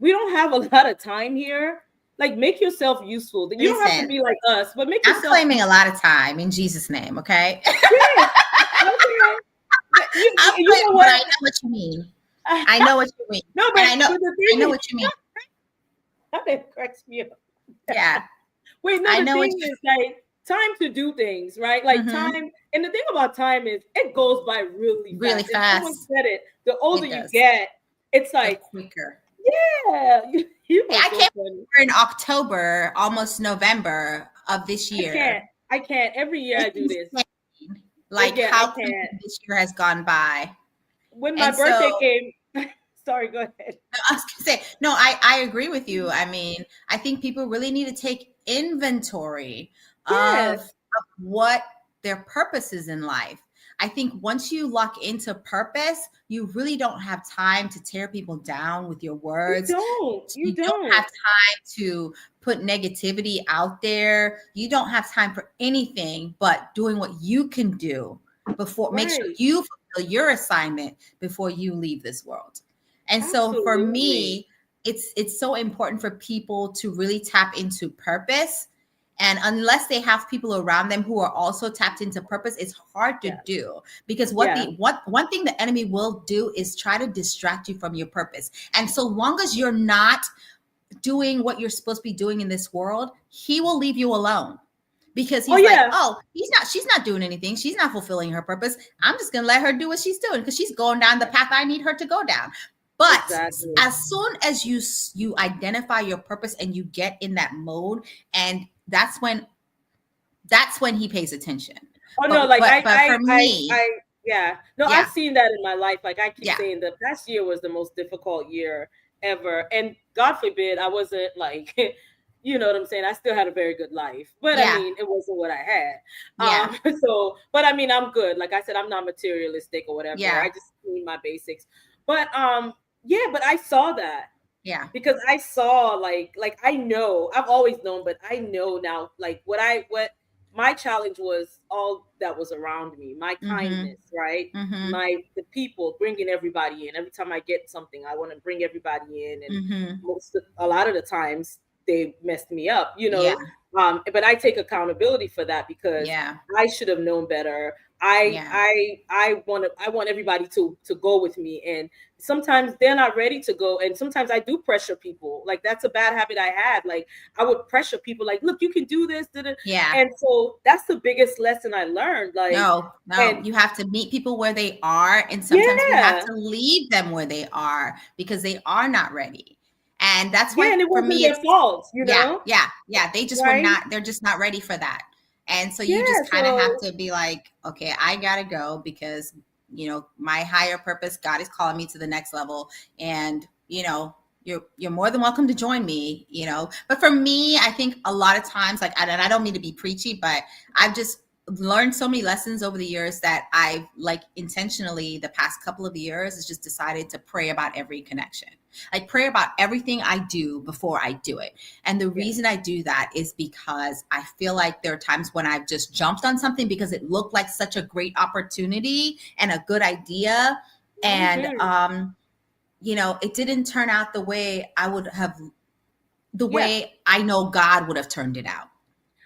we don't have a lot of time here? Like, make yourself useful. You don't have to Listen, be like us, but make I'm yourself claiming a useful. lot of time in Jesus' name, okay? Yes. Okay. I'm You know claiming, but I what? know what you mean. I know what you mean. No, And but the I know thing is, what you mean. that cracks me up. Yeah. Wait, no, I the know what thing is like time to do things, right? Like Hmm. time, and the thing about time is it goes by really Really fast. And someone fast. said it, the older It you does. get, it's The like, quicker. yeah, you are I so can't funny. remember in October, almost November of this I can't, year. I can't. Every year I It's do this. insane. Like Yeah, I how can't. quickly this year has gone by. When my And so birthday came, sorry, go ahead. I was gonna say, no, I agree with you. I mean, I think people really need to take inventory Yes, of what their purpose is in life. I think once you lock into purpose, you really don't have time to tear people down with your you words. don't. You You don't have don't. time to put negativity out there. You don't have time for anything but doing what you can do before make sure Right. you fulfill your assignment before you leave this world. And so for Absolutely. me, it's so important for people to really tap into purpose. And unless they have people around them who are also tapped into purpose, it's hard to Yeah. do because Yeah. what one thing the enemy will do is try to distract you from your purpose. And so long as you're not doing what you're supposed to be doing in this world, he will leave you alone because Oh he's like, yeah. oh, she's not doing anything. She's not fulfilling her purpose. I'm just going to let her do what she's doing because she's going down the path I need her to go down. But Exactly. as soon as you identify your purpose and you get in that mode, and that's when he pays attention. Oh no, But like but but for me, yeah. No, I've yeah, seen that in my life. Like I keep yeah, saying the past year was the most difficult year ever. And God forbid I wasn't like you know what I'm saying? I still had a very good life. But I yeah, mean, it wasn't what I had. yeah, So but I mean I'm good. Like I said, I'm not materialistic or whatever. I yeah, just need my basics. But yeah, but I saw that yeah. because I saw like I know I've always known, but I know now like what my challenge was all that was around me, my Mm-hmm. kindness, right? Mm-hmm. My the people bringing everybody in. Every time I get something, I want to bring everybody in, and Mm-hmm. a lot of the times they messed me up, Yeah. but I take accountability for that because Yeah. I should have known better. I Yeah. I I want everybody to go with me, and sometimes they're not ready to go, and sometimes I do pressure people. Like that's a bad habit I had. Like I would pressure people, like, look, you can do this, Yeah. and so that's the biggest lesson I learned. Like, No, and you have to meet people where they are. And sometimes we have yeah, to leave them where they are because they are not ready. And that's yeah, why and it for wasn't me, their it's, fault, yeah, yeah, yeah. They just were right? not, they're just not ready for that. And so Yeah, you just kind of have so to be like, okay, I gotta go because, my higher purpose, God is calling me to the next level. And, you're more than welcome to join me, But for me, I think a lot of times, like, and I don't mean to be preachy, but I've just learned so many lessons over the years that I've, like, intentionally the past couple of years has just decided to pray about every connection. Like, pray about everything I do before I do it. And the reason I do that is because I feel like there are times when I've just jumped on something because it looked like such a great opportunity and a good idea. And, it didn't turn out the way I would have, the yeah, way I know God would have turned it out.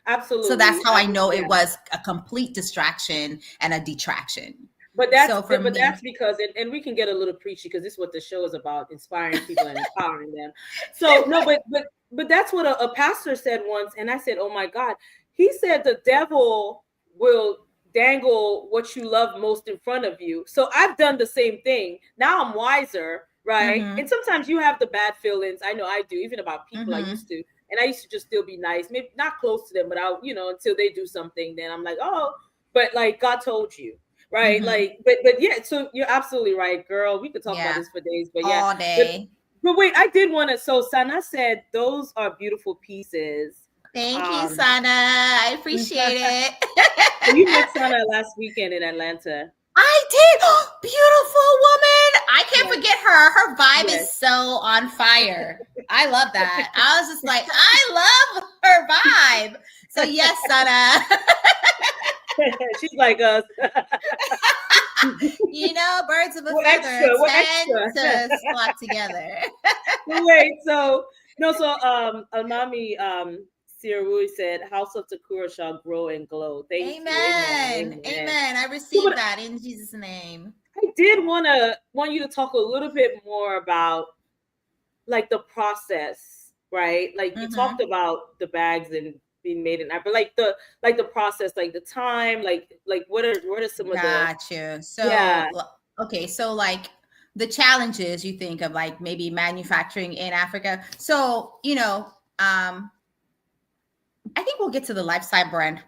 So that's absolutely. how I know Yeah. it was a complete distraction and a detraction. But So for me, that's because, and we can get a little preachy because this is what the show is about, inspiring people and empowering them. So no, but that's what a pastor said once, and I said, oh my God, he said the devil will dangle what you love most in front of you. So I've done the same thing. Now I'm wiser, right? And mm-hmm, sometimes you have the bad feelings. I know I do, even about people I mm-hmm, used to. And I used to just still be nice, maybe not close to them, but I'll, until they do something, then I'm like, oh, but like God told you, right? mm-hmm. Like, but yeah, so you're absolutely right, girl. We could talk about Yeah, this for days, but yeah, all but day. but wait, I did want to. So Sana said those are beautiful pieces. Thank you, Um, Sana. I appreciate it. you met Sana last weekend in Atlanta. I did. Beautiful woman. I can't Yes, forget her. Her vibe yes. is so on fire. I love that. I was just like, I love her vibe. So yes, Sana. She's like us. Birds of a We're feather extra. We're tend extra. to flock together. Wait, so no, so Almami Sirui said, "House of Takura shall grow and glow." Thank you, amen, Amen. amen. Amen. I So, received but that in Jesus' name. I did want you to talk a little bit more about like the process, right? Like you talked Mm-hmm. about the bags and being made in, but like the process, like the time, like what are some of the Got you. yeah, Okay. So, like, the challenges you think of, like, maybe manufacturing in Africa. So, I think we'll get to the lifestyle brand,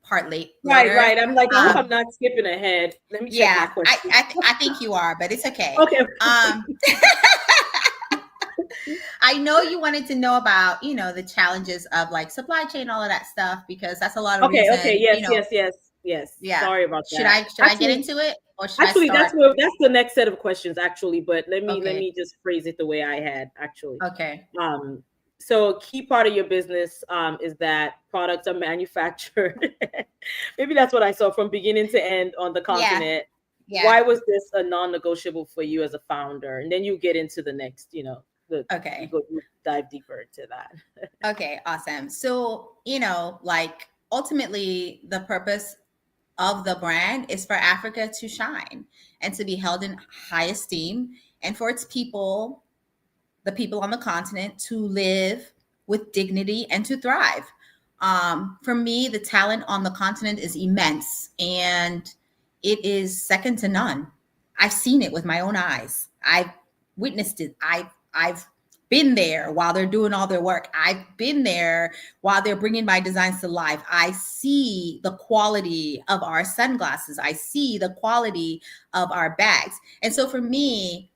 part later. right. I'm like, I hope Um, I'm not skipping ahead. Let me check my yeah, question. I think you are, but it's okay. Okay. Um, I know you wanted to know about, the challenges of, like, supply chain, all of that stuff, because that's a lot of Okay. reason, Yes. yeah. Sorry about Should that. I get into it, or should I Actually, start? that's the next set of questions actually, but let Okay. me just phrase it the way I had actually. Okay. Um, so a key part of your business is that products are manufactured. Maybe that's what I saw from beginning to end on the Yeah. continent. Yeah. Why was this a non-negotiable for you as a founder? And then you get into the next, Okay. you dive deeper into that. Okay. Awesome. So, like, ultimately, the purpose of the brand is for Africa to shine and to be held in high esteem, and for its people, the people on the continent, to live with dignity and to thrive. For me, the talent on the continent is immense, and it is second to none. I've seen it with my own eyes. I've witnessed it. I've been there while they're doing all their work. I've been there while they're bringing my designs to life. I see the quality of our sunglasses. I see the quality of our bags. And so for me,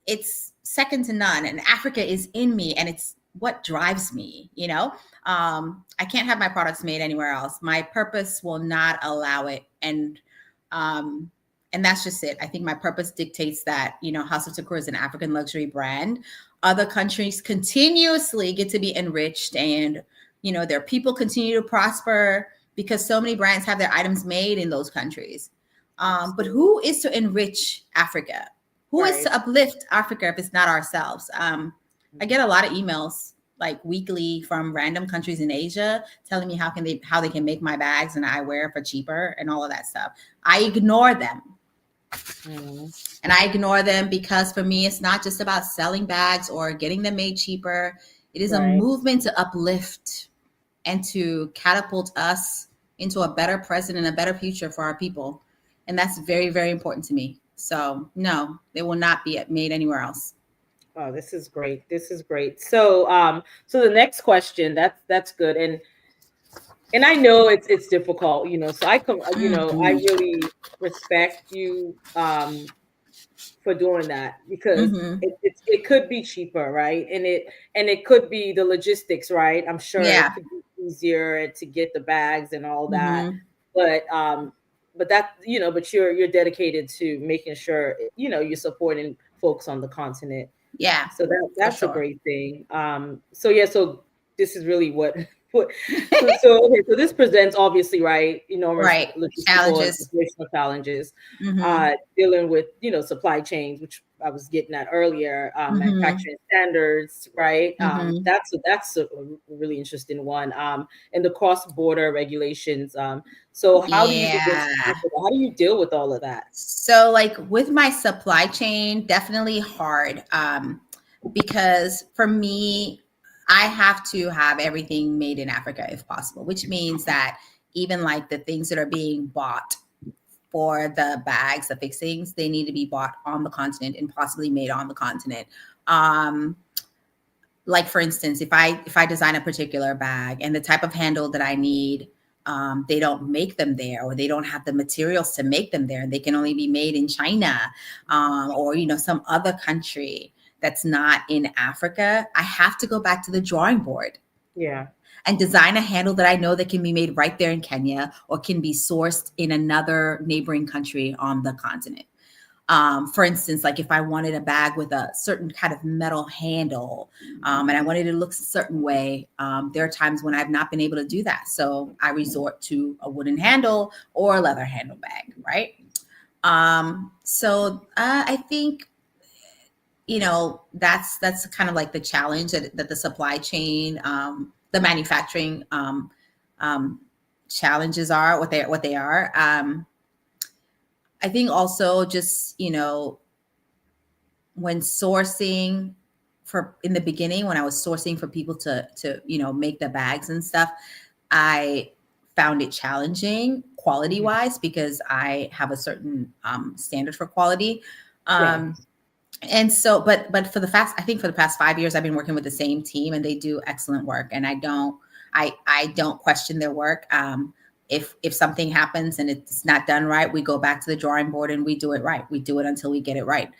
it's second to none, and Africa is in me, and it's what drives me. I can't have my products made anywhere else. My purpose will not allow it. And that's just it. I think my purpose dictates that, House of Takura is an African luxury brand. Other countries continuously get to be enriched, and their people continue to prosper because so many brands have their items made in those countries. But who is to enrich Africa? Who is Right. to uplift Africa if it's not ourselves? I get a lot of emails like weekly from random countries in Asia telling me how they can make my bags and eyewear for cheaper and all of that stuff. I ignore them. Mm. And I ignore them because for me, it's not just about selling bags or getting them made cheaper. It is a Right. movement to uplift and to catapult us into a better present and a better future for our people. And that's very, very important to me. So no, they will not be made anywhere else. Oh, this is great. This is great. So the next question, that's good. And I know it's difficult, so I come, I Mm-hmm. really respect you for doing that, because Mm-hmm. it could be cheaper, right? And it could be the logistics, right? I'm sure it Yeah. could be easier to get the bags and all that. Mm-hmm. But that, but you're dedicated to making sure, you're supporting folks on the continent. Yeah, So for that's a sure. great thing. So yeah, so this is really what so okay, so this presents, obviously, right, enormous Right. logistical and Challenges. operational challenges, Mm-hmm. dealing with, supply chains, which I was getting at earlier, Mm-hmm. manufacturing standards, right? Mm-hmm. That's a really interesting one. And the cross-border regulations. So how do you begin to Yeah. tackle that? How do you deal with all of that? So, like with my supply chain, definitely hard. Because for me, I have to have everything made in Africa if possible, which means that even like the things that are being bought for the bags, the fixings, they need to be bought on the continent and possibly made on the continent. Um, like for instance, if I design a particular bag and the type of handle that I need, they don't make them there, or they don't have the materials to make them there. They can only be made in China, or some other country that's not in Africa. I have to go back to the drawing board Yeah. and design a handle that I know that can be made right there in Kenya or can be sourced in another neighboring country on the continent. For instance, like if I wanted a bag with a certain kind of metal handle, and I wanted it to look a certain way, there are times when I've not been able to do that. So I resort to a wooden handle or a leather handle bag, right? I think that's kind of like the challenge that the supply chain, the manufacturing um, challenges are what they are. I think also just when sourcing for in the beginning, when I was sourcing for people to make the bags and stuff, I found it challenging quality Mhm. wise because I have a certain standard for quality. Yeah. um, and so but for the past 5 years I've been working with the same team and they do excellent work, and I don't question their work. If something happens and it's not done right, we go back to the drawing board and we do it right. We do it until we get it right.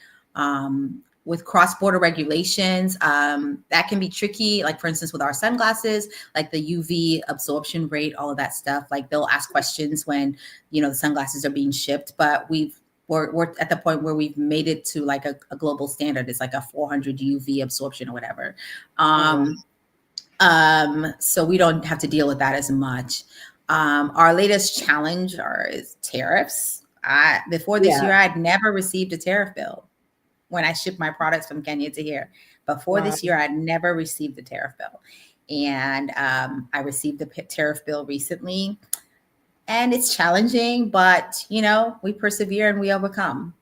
With cross-border regulations, that can be tricky. Like for instance, with our sunglasses, like the UV absorption rate, all of that stuff, like they'll ask questions when the sunglasses are being shipped, but we're at the point where we've made it to like a global standard. It's like a 400 UV absorption or whatever. Oh, wow. So we don't have to deal with that as much. Our latest challenge is tariffs. Before this Yeah. year, I'd never received a tariff bill when I shipped my products from Kenya to here. Before Wow. this year, I'd never received the tariff bill. And I received the tariff bill recently. And it's challenging, but we persevere and we overcome.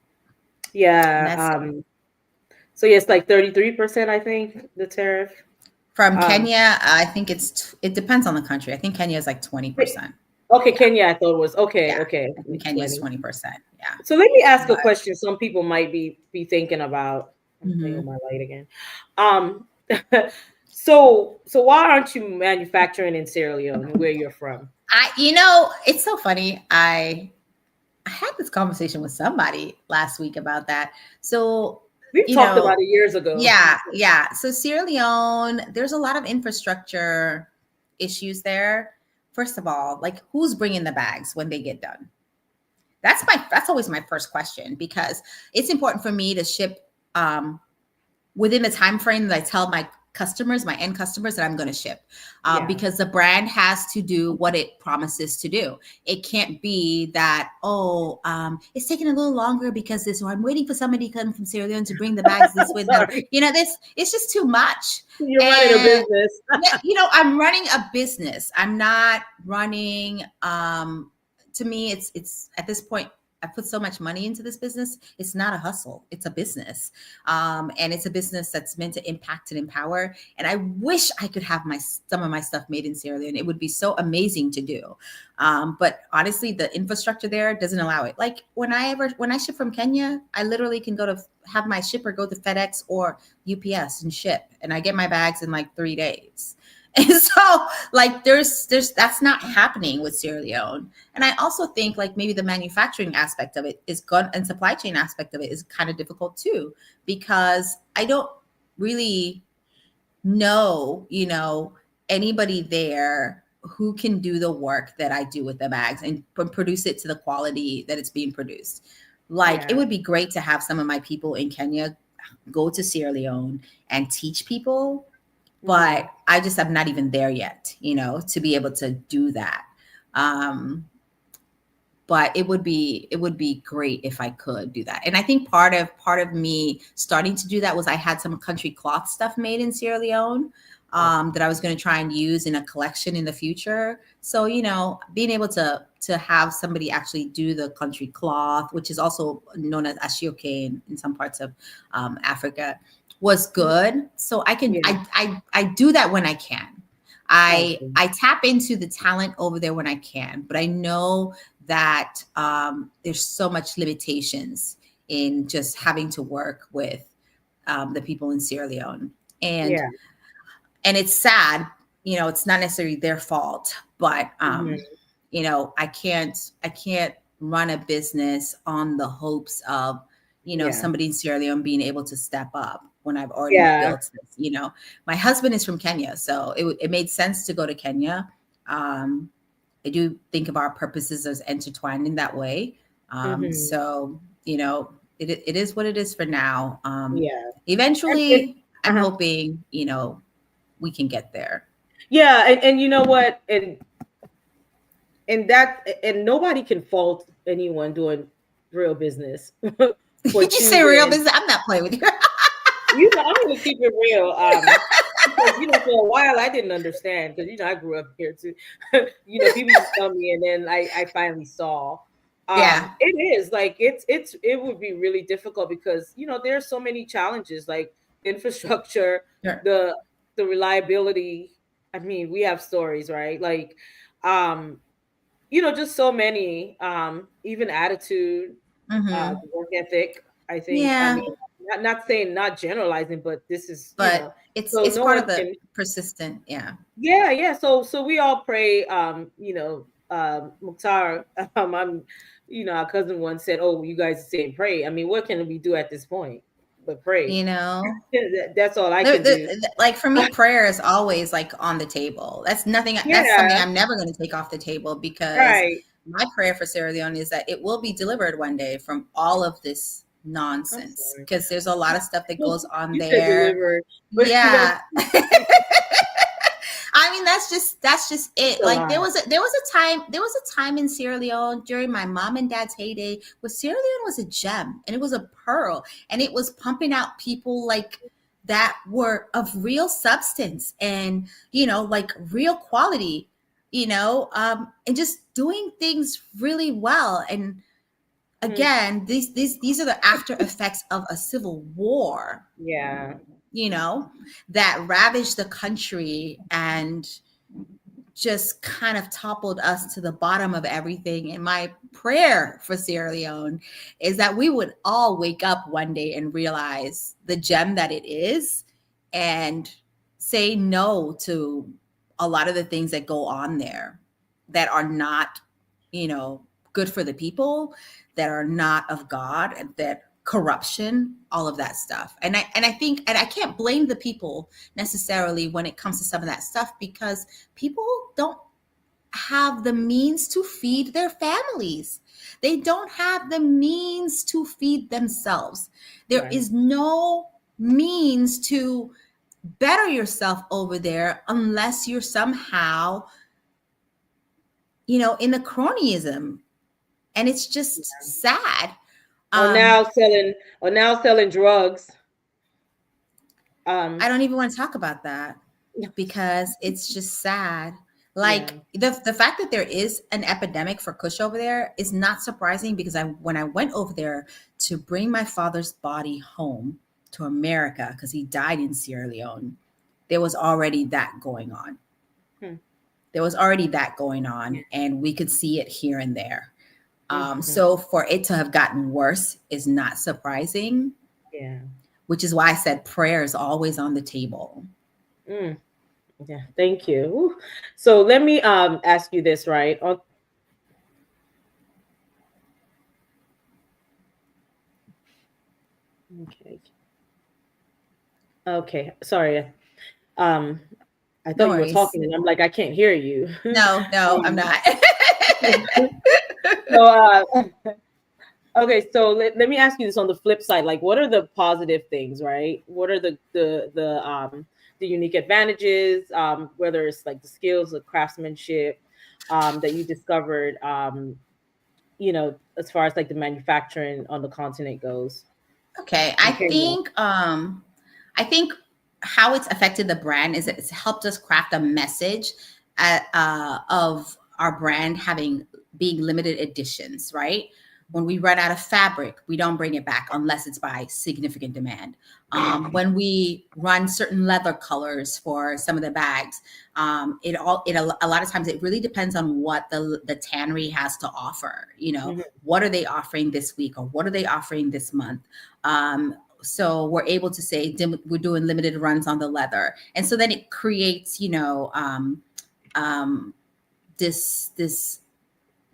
And Yeah. that's So yeah, it's like 33%, I think, the tariff. from Um, Kenya. I think it depends on the country. I think Kenya is like 20%. okay, Yeah. Kenya, I thought it was okay. Yeah. Okay, I think Kenya is 20. 20%. Yeah. So let me ask a But question. Some people might be thinking about. I'm playing with mhm. my light again. Um, so why aren't you manufacturing in Sierra Leone, where you're from? It's so funny. I had this conversation with somebody last week about that. So, We've you talked about know, it years ago. yeah, yeah. So Sierra Leone, there's a lot of infrastructure issues there. First of all, like who's bringing the bags when they get done? That's always my first question, because it's important for me to ship within the time frame that I tell customers, my end customers, that I'm going to ship, Yeah. because the brand has to do what it promises to do. It can't be that, it's taking a little longer because this, or I'm waiting for somebody to come from Sierra Leone to bring the bags this way. Sorry. This, it's just too much. You're running a And business. I'm running a business. I'm not running, to me, it's at this point, I put so much money into this business. It's not a hustle. It's a business. And it's a business that's meant to impact and empower. And I wish I could have some of my stuff made in Sierra Leone. It would be so amazing to do. But honestly, the infrastructure there doesn't allow it. Like when I ship from Kenya, I literally can have my shipper go to FedEx or UPS and ship. And I get my bags in like 3 days. And so like there's that's not happening with Sierra Leone. And I also think like maybe the manufacturing aspect of it is good, and supply chain aspect of it is kind of difficult too, because I don't really know, anybody there who can do the work that I do with the bags and produce it to the quality that it's being produced. Like It would be great to have some of my people in Kenya go to Sierra Leone and teach people. But I just am not even there yet, to be able to do that. But it would be great if I could do that. And I think part of me starting to do that was I had some country cloth stuff made in Sierra Leone that I was going to try and use in a collection in the future. So, being able to have somebody actually do the country cloth, which is also known as ashioke in some parts of Africa, was good. So I can, I do that when I can. I tap into the talent over there when I can, but I know that there's so much limitations in just having to work with the people in Sierra Leone. And it's sad, it's not necessarily their fault, but I can't run a business on the hopes of, somebody in Sierra Leone being able to step up when I've already built this. My husband is from Kenya, so it made sense to go to Kenya. I do think of our purposes as intertwined in that way. So, it is what it is for now. Eventually, I'm hoping, we can get there. Yeah. And you know what? And nobody can fault anyone doing real business for Did you say real business? I'm not playing with you. I'm going to keep it real. Because, for a while I didn't understand, because, I grew up here too. People used to tell me, and then I finally saw. It is like, it would be really difficult because, there are so many challenges, like infrastructure, the reliability. I mean, we have stories, right? Like, just so many, even attitude, work ethic, I think. I mean, not saying, not generalizing, but this is, but it's no part of the persistent. Yeah. So we all pray, Mukhtar, our cousin once said, "Oh, you guys are saying pray." I mean, what can we do at this point but pray? That's all I can do. Like for me, prayer is always like on the table. That's nothing. That's something I'm never going to take off the table, because my prayer for Sierra Leone is that it will be delivered one day from all of this nonsense, because there's a lot of stuff that goes on there. Yeah. I mean, that's just it. Like there was a time in Sierra Leone during my mom and dad's heyday where Sierra Leone was a gem, and it was a pearl, and it was pumping out people like that were of real substance and, like real quality, and just doing things really well. And again, these are the after effects of a civil war. That ravaged the country and just kind of toppled us to the bottom of everything. And my prayer for Sierra Leone is that we would all wake up one day and realize the gem that it is, and say no to a lot of the things that go on there that are not, good for the people, that are not of God, and that corruption, all of that stuff. And I think, and I can't blame the people necessarily when it comes to some of that stuff, because people don't have the means to feed their families. They don't have the means to feed themselves. There is no means to better yourself over there unless you're somehow, in the cronyism. And it's just sad. Or now selling drugs. I don't even want to talk about that because it's just sad. Like the fact that there is an epidemic for Kush over there is not surprising, because when I went over there to bring my father's body home to America, because he died in Sierra Leone, there was already that going on. There was already that going on, and we could see it here and there. So for it to have gotten worse is not surprising. Yeah. Which is why I said prayer is always on the table. Yeah, thank you. So let me ask you this, right? Okay. Sorry. I thought you were talking, and I'm like, I can't hear you. No, I'm not. So, okay, so let me ask you this on the flip side. Like, what are the positive things, right? What are the unique advantages, whether it's like the skills, the craftsmanship that you discovered, as far as like the manufacturing on the continent goes? Okay, I think how it's affected the brand is it's helped us craft a message of our brand being limited editions, right? When we run out of fabric, we don't bring it back unless it's by significant demand. When we run certain leather colors for some of the bags, a lot of times it really depends on what the tannery has to offer. What are they offering this week, or what are they offering this month? So we're able to say we're doing limited runs on the leather, and so then it creates, this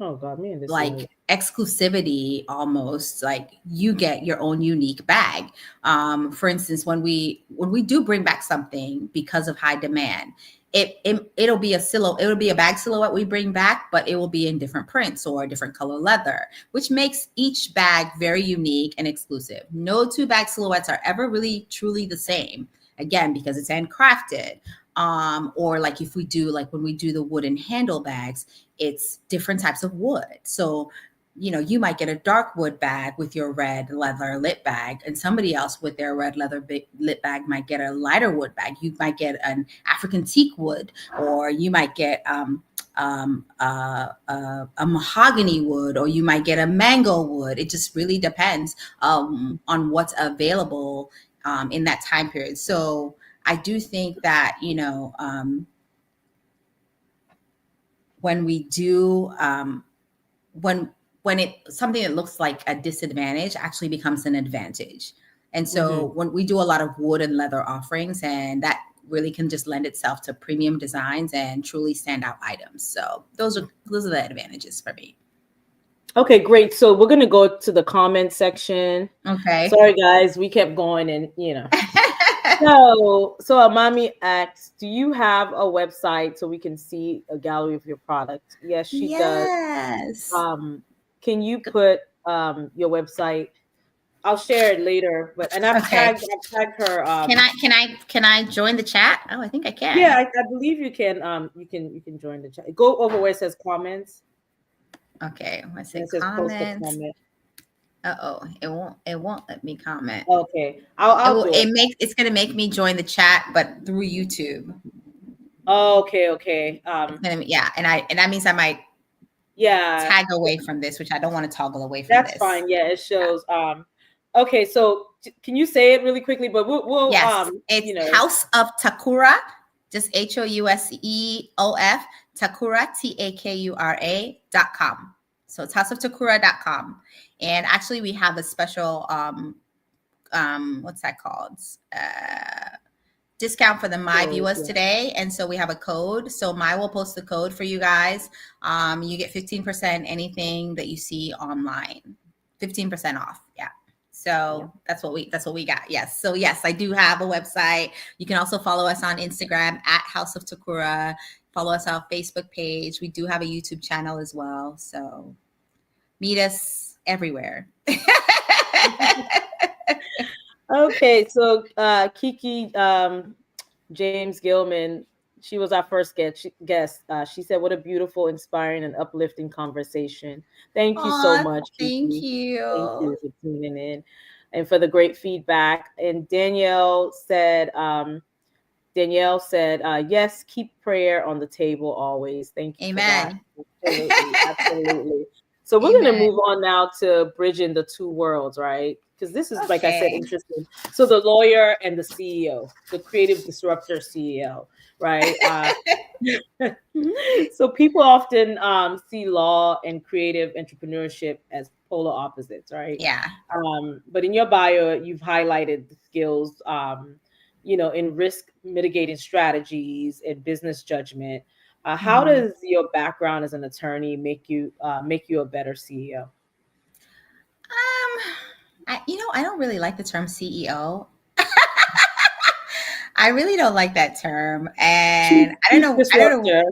oh God, man, this like exclusivity almost. Like you get your own unique bag. For instance, when we do bring back something because of high demand, it'll be a bag silhouette we bring back, but it will be in different prints or a different color leather, which makes each bag very unique and exclusive. No two bag silhouettes are ever really truly the same, again, because it's handcrafted. Or like if we do, like when we do the wooden handle bags, it's different types of wood. So, you might get a dark wood bag with your red leather lit bag, and somebody else with their red leather lit bag might get a lighter wood bag. You might get an African teak wood, or you might get a mahogany wood, or you might get a mango wood. It just really depends on what's available in that time period. So I do think that, when we do, when something that looks like a disadvantage actually becomes an advantage. And so when we do a lot of wood and leather offerings, and that really can just lend itself to premium designs and truly standout items. So those are the advantages for me. Okay, great. So we're going to go to the comment section. Okay. Sorry, guys. We kept going and, So Amami asks, do you have a website so we can see a gallery of your product? Yes, she does. Can you put your website? I'll share it later, and I've tagged her. Can I join the chat? Oh, I think I can. Yeah, I believe you can. You can join the chat. Go over where it says comments. Okay, I say comments. It won't let me comment. Okay, it's gonna make me join the chat, but through YouTube. Okay. And that means I might tag away from this, which I don't want to toggle away from. That's fine. Yeah, it shows. Okay, so can you say it really quickly? But we'll it's House of Takura, just HOUSEOF, Takura, TAKURA.com. So it's houseoftakura.com. And actually we have a special what's that called? Discount for the My viewers today. And so we have a code. So My will post the code for you guys. You get 15% anything that you see online. 15% off. Yeah. So that's what we got. Yes. So yes, I do have a website. You can also follow us on Instagram at House of Takura. Follow us on our Facebook page. We do have a YouTube channel as well. So meet us everywhere. Okay, so Kiki James Gilman. She was our first guest. She said, "What a beautiful, inspiring, and uplifting conversation." Thank you so Oh, much, thank Kiki. Thank you. you for tuning in and for the great feedback. And Danielle said, yes, keep prayer on the table always. Thank you for that. Amen. Absolutely. Absolutely. So we're going to Amen. move on now to bridging the two worlds, right? Because this is, like I said, Okay. interesting. So the lawyer and the CEO, the Creative Disruptor CEO, right? So people often see law and creative entrepreneurship as polar opposites, right? Yeah. But in your bio, you've highlighted the skills, in risk mitigating strategies and business judgment. How Mhm. does your background as an attorney make you a better CEO? I don't really like the term CEO. I really don't like that term, Chief, and chief disruptor.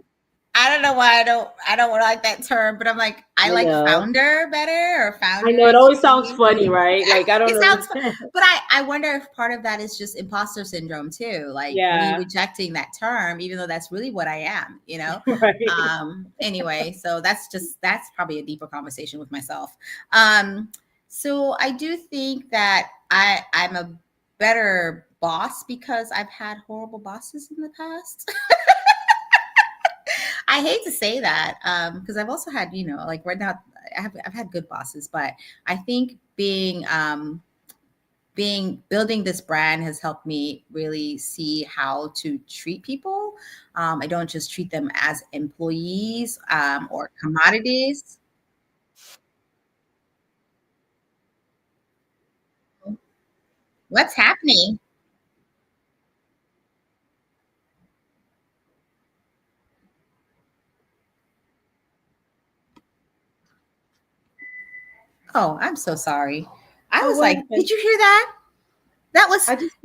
I don't know why I don't like that term, but I'm like, I I like know. founder better, or I founder know. It and always sounds chief. funny, right? Like I don't It sounds, understand. but I wonder if part of that is just imposter syndrome too, like me Yeah. rejecting that term, even though that's really what I am, you know. Right. Anyway, so that's probably a deeper conversation with myself. Um, so I do think that I'm a better boss because I've had horrible bosses in the past. I hate to say that because I've also had, like right now, I've had good bosses, but I think being building this brand has helped me really see how to treat people. I don't just treat them as employees or commodities. What's happening? Oh, I'm so sorry. I Oh, was what like, happened? did you hear that? That was I just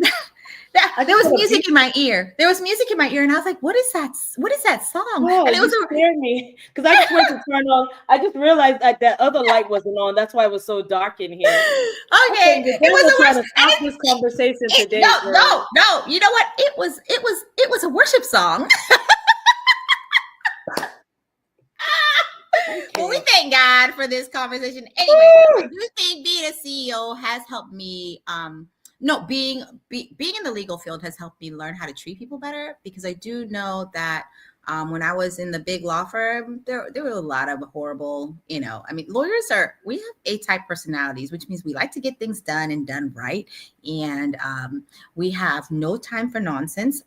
there was put a music beat. in my ear. There was music in my ear, and I was like, "What is that? What is that song?" Oh, And it you was scared me because I just went to turn on. I just realized that other light wasn't on. That's why it was so dark in here. I said, okay. the It was devil a trying worship. to stop this conversation No, today, no, girl. no. You know what? It was a worship song. Well, we Okay. thank God for this conversation. Anyway, I Woo! do think being a CEO has helped me. No, being in the legal field has helped me learn how to treat people better because I do know that when I was in the big law firm, there were a lot of horrible. I mean, we have A-type personalities, which means we like to get things done and done right, and we have no time for nonsense.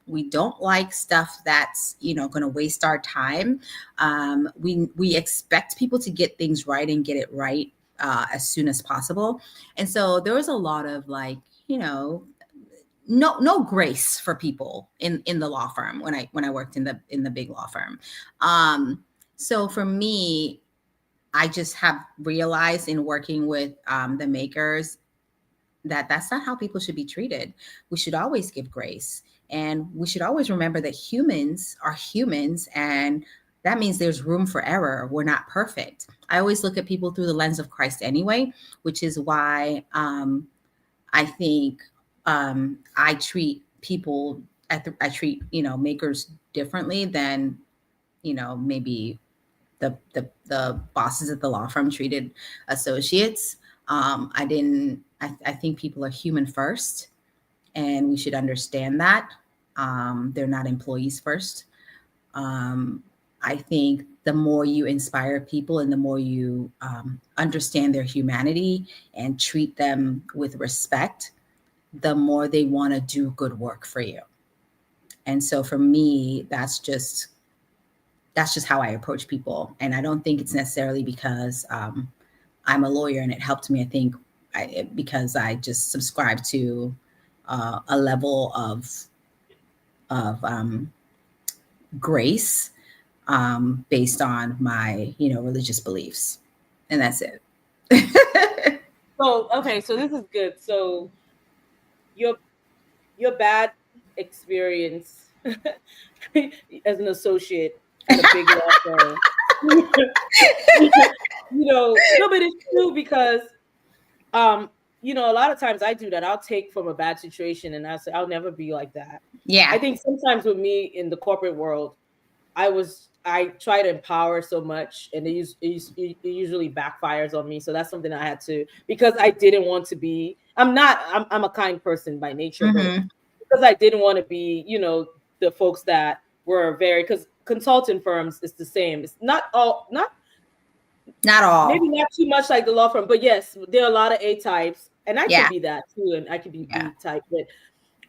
We don't like stuff that's going to waste our time. We expect people to get things right and get it right as soon as possible, and so there was a lot of like no grace for people in the law firm when I worked in the big law firm. So for me, I just have realized in working with the makers that that's not how people should be treated. We should always give grace, and we should always remember that humans are humans, and that means there's room for error. We're not perfect. I always look at people through the lens of Christ anyway, which is why I think I treat people I treat makers differently than maybe the bosses at the law firm treated associates. I think people are human first, and we should understand that. They're not employees first. Um, I think the more you inspire people and the more you understand their humanity and treat them with respect, the more they want to do good work for you. And so for me, that's just how I approach people. And I don't think it's necessarily because I'm a lawyer and it helped me. I think because I just subscribe to a level of grace based on my religious beliefs, and that's it. So okay, so this is good. So your your bad experience as an associate at a big law firm. No, but it's true because um, a lot of times I do that. I'll take from a bad situation and I say, I'll never be like that. Yeah. I think sometimes with me in the corporate world, I try to empower so much, and it usually backfires on me. So that's something I had to, because I didn't want to be. I'm a kind person by nature, but Mm-hmm. because I didn't want to be, the folks that were very, because consulting firms is the same. It's not all, Not maybe all. not too much like the law firm, but yes, there are a lot of A types, and I Yeah. could be that too, and I could be Yeah. B type,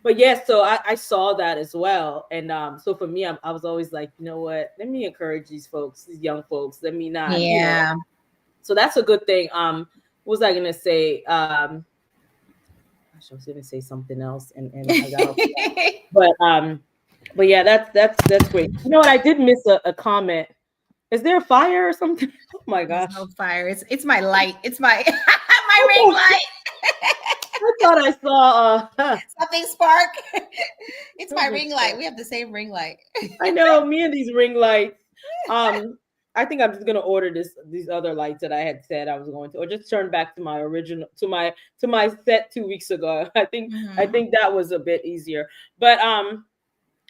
but yes, so I saw that as well, and so for me, I was always like, you know what, let me encourage these folks, these young folks. Let me not, Yeah. So that's a good thing. What was I gonna say? Gosh, I was gonna say something else, and I got off that. But yeah, that's great. You know what? I did miss a comment. Is there a fire or something? Oh my There's gosh! no fire. It's my light. It's my my ring light. I thought I saw. Something spark. It's my Something ring light. spark. We have the same ring light. I know, me and these ring lights. I think I'm just gonna order these other lights that I had said I was going to, or just turn back to my original, to my set 2 weeks ago. I Mm-hmm. think that was a bit easier. But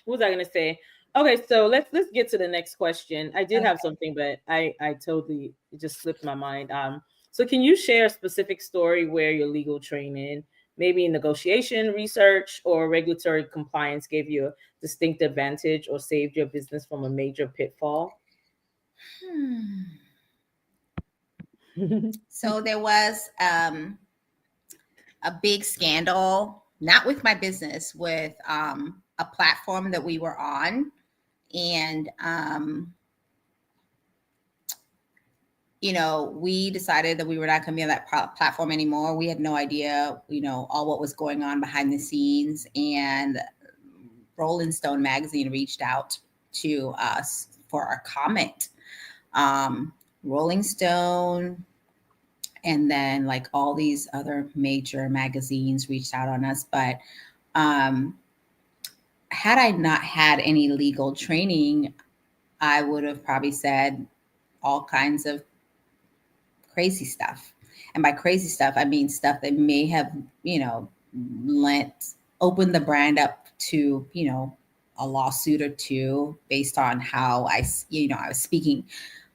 what was I gonna say? Okay, so let's get to the next question. I did have Okay. something, but I totally, it just slipped my mind. So can you share a specific story where your legal training, maybe negotiation, research, or regulatory compliance, gave you a distinct advantage or saved your business from a major pitfall? Hmm. So there was a big scandal, not with my business, with a platform that we were on, and we decided that we were not going to be on that platform anymore. We had no idea, all what was going on behind the scenes. And Rolling Stone magazine reached out to us for our comment. Rolling Stone, and then like all these other major magazines reached out on us. But um, had I not had any legal training, I would have probably said all kinds of crazy stuff. And by crazy stuff, I mean stuff that may have, lent opened the brand up to, a lawsuit or two based on how I was speaking,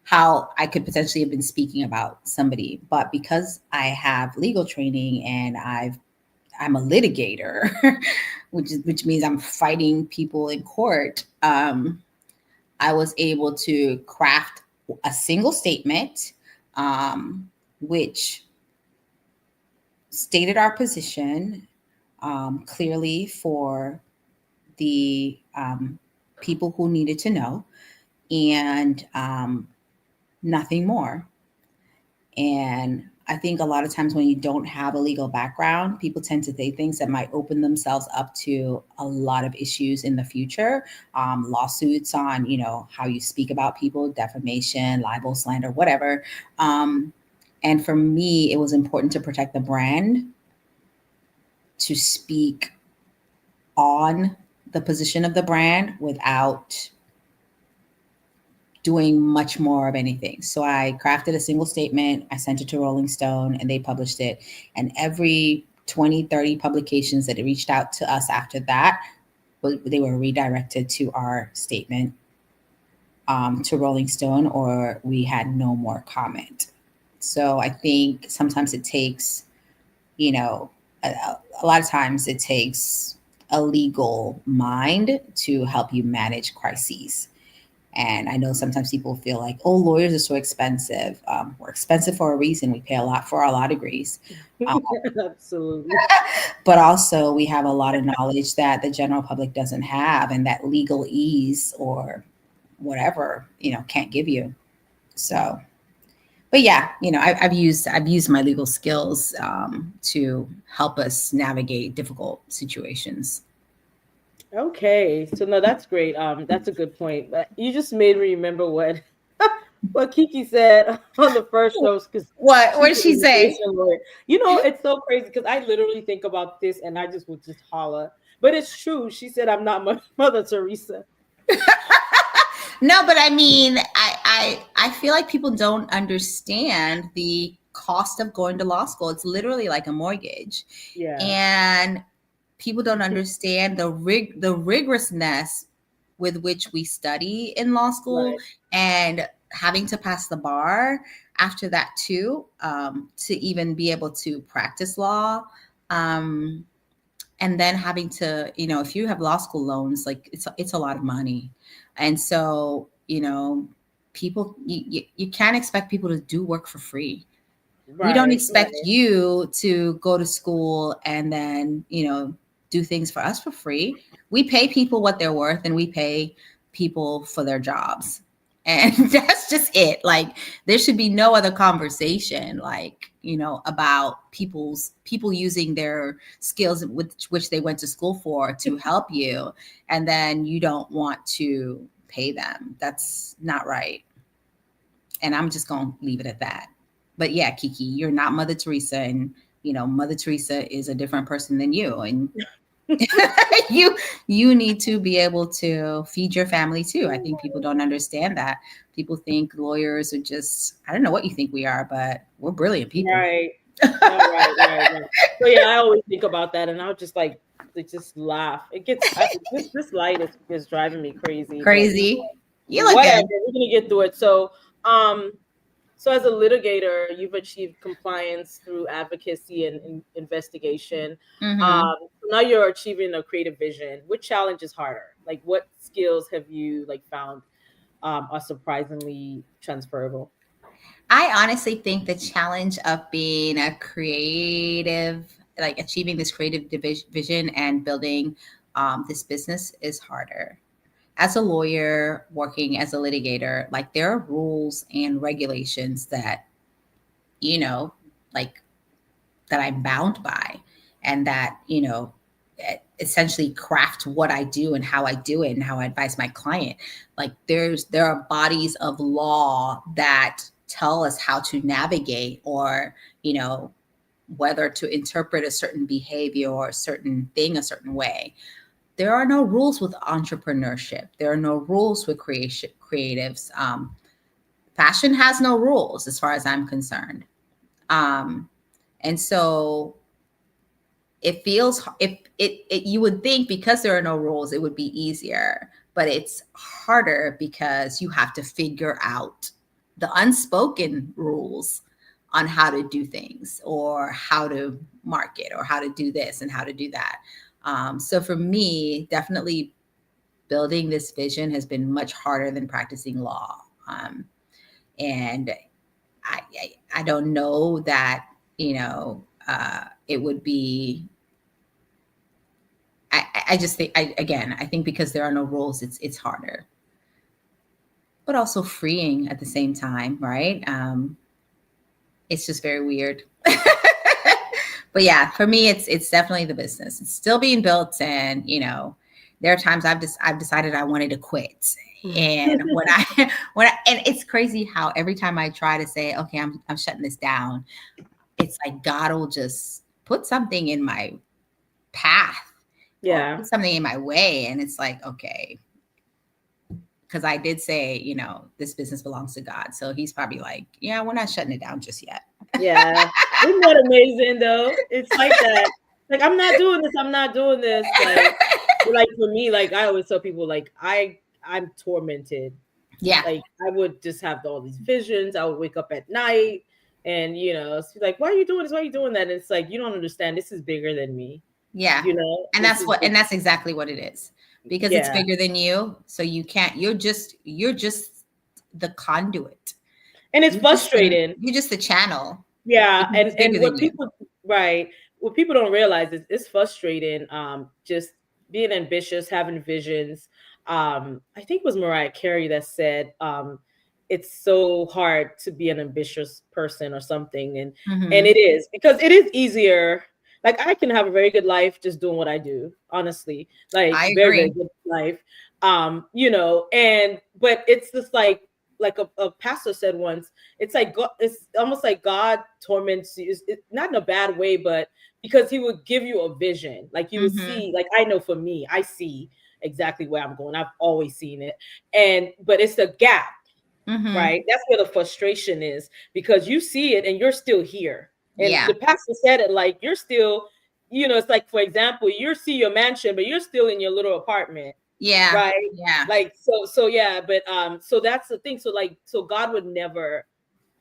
how I could potentially have been speaking about somebody. But because I have legal training and I'm a litigator, which means I'm fighting people in court. I was able to craft a single statement, which stated our position clearly for the people who needed to know, and nothing more. And I think a lot of times when you don't have a legal background, people tend to say things that might open themselves up to a lot of issues in the future, lawsuits on, how you speak about people, defamation, libel, slander, whatever. And for me, it was important to protect the brand, to speak on the position of the brand without doing much more of anything. So I crafted a single statement, I sent it to Rolling Stone, and they published it. And every 20, 30 publications that reached out to us after that, they were redirected to our statement, to Rolling Stone, or we had no more comment. So I think sometimes it takes, a lot of times it takes a legal mind to help you manage crises. And I know sometimes people feel like, oh, lawyers are so expensive. We're expensive for a reason. We pay a lot for our law degrees. Um, Absolutely. but also, we have a lot of knowledge that the general public doesn't have, and that legal ease or whatever, can't give you. So, but yeah, I've used my legal skills to help us navigate difficult situations. Okay, so no, that's great. That's a good point. But you just made me remember what what Kiki said on the first show, because What she's did an she say? immigration lawyer. It's so crazy because I literally think about this and I just would just holler. But it's true. She said I'm not Mother Teresa. No, but I mean, I feel like people don't understand the cost of going to law school. It's literally like a mortgage. Yeah. And people don't understand the rigorousness with which we study in law school, Right. and having to pass the bar after that too, to even be able to practice law. Um, and then having to, if you have law school loans, like it's a lot of money. And so, people, you can't expect people to do work for free. We don't Right. expect Right. you to go to school and then, do things for us for free. We pay people what they're worth, and we pay people for their jobs. And that's just it. Like, there should be no other conversation, like, about people using their skills, which they went to school for, to help you, and then you don't want to pay them. That's not right. And I'm just going to leave it at that. But yeah, Kiki, you're not Mother Teresa, and Mother Teresa is a different person than you, and you you need to be able to feed your family too. I think people don't understand that. People think lawyers are just, I don't know what you think we are, but we're brilliant people. Right. No, right, right, right. So yeah, I always think about that, and I'll just like just laugh. It gets this light is driving me crazy, but Crazy. You look whatever. good. We're gonna get through it. Um, so as a litigator, you've achieved compliance through advocacy and investigation. Hmm. So now you're achieving a creative vision. Which challenge is harder? Like, what skills have you like found are surprisingly transferable? I honestly think the challenge of being a creative, like achieving this creative vision and building this business, is harder. As a lawyer working as a litigator, like there are rules and regulations that, you know, like that I'm bound by, and that, essentially craft what I do and how I do it and how I advise my client. Like there are bodies of law that tell us how to navigate, or, whether to interpret a certain behavior or a certain thing a certain way. There are no rules with entrepreneurship. There are no rules with creatives. Fashion has no rules as far as I'm concerned. Um, and so it feels, if you would think because there are no rules, it would be easier, but it's harder because you have to figure out the unspoken rules on how to do things, or how to market, or how to do this and how to do that. So for me, definitely building this vision has been much harder than practicing law. And I don't know that, it would be, I just think, I think because there are no rules, it's harder, but also freeing at the same time, right? It's just very weird. But yeah, for me, it's definitely the business. It's still being built, and there are times I've decided I wanted to quit. And and it's crazy how every time I try to say, okay, I'm shutting this down, it's like God will just put something in my path, or Yeah. put something in my way, and it's like, okay, because I did say, this business belongs to God, so He's probably like, yeah, we're not shutting it down just yet. Yeah. Isn't that amazing though? It's like that. Like, I'm not doing this, I'm not doing this. Like for me, like I always tell people, like I'm tormented. Yeah, Like I would just have all these visions. I would wake up at night and it's like, why are you doing this? Why are you doing that? And it's like, you don't understand. This is bigger than me. yeah, and This is and that's exactly what it is, because it's yeah. bigger than you. So you can't. You're just the conduit. And it's frustrating. You're just the channel, Yeah, because and it's bigger than what you. people right, what people don't realize is it's frustrating. Just being ambitious, having visions. I think it was Mariah Carey that said, it's so hard to be an ambitious person or something, and Hmm. it is because it is easier. Like I can have a very good life just doing what I do, honestly, like I very very agree. good life. And but it's just like a pastor said once, it's like God, it's almost like God torments you. It's not in a bad way, but because He would give you a vision, like you would Hmm. see. Like I know for me, I see exactly where I'm going. I've always seen it, but it's a gap. right? That's where the frustration is, because you see it and you're still here. And Yeah. the pastor said it, like, you're still, it's like, for example, you see your mansion, but you're still in your little apartment, Yeah. right? Yeah. Like, so yeah, but so that's the thing. So like, so God would never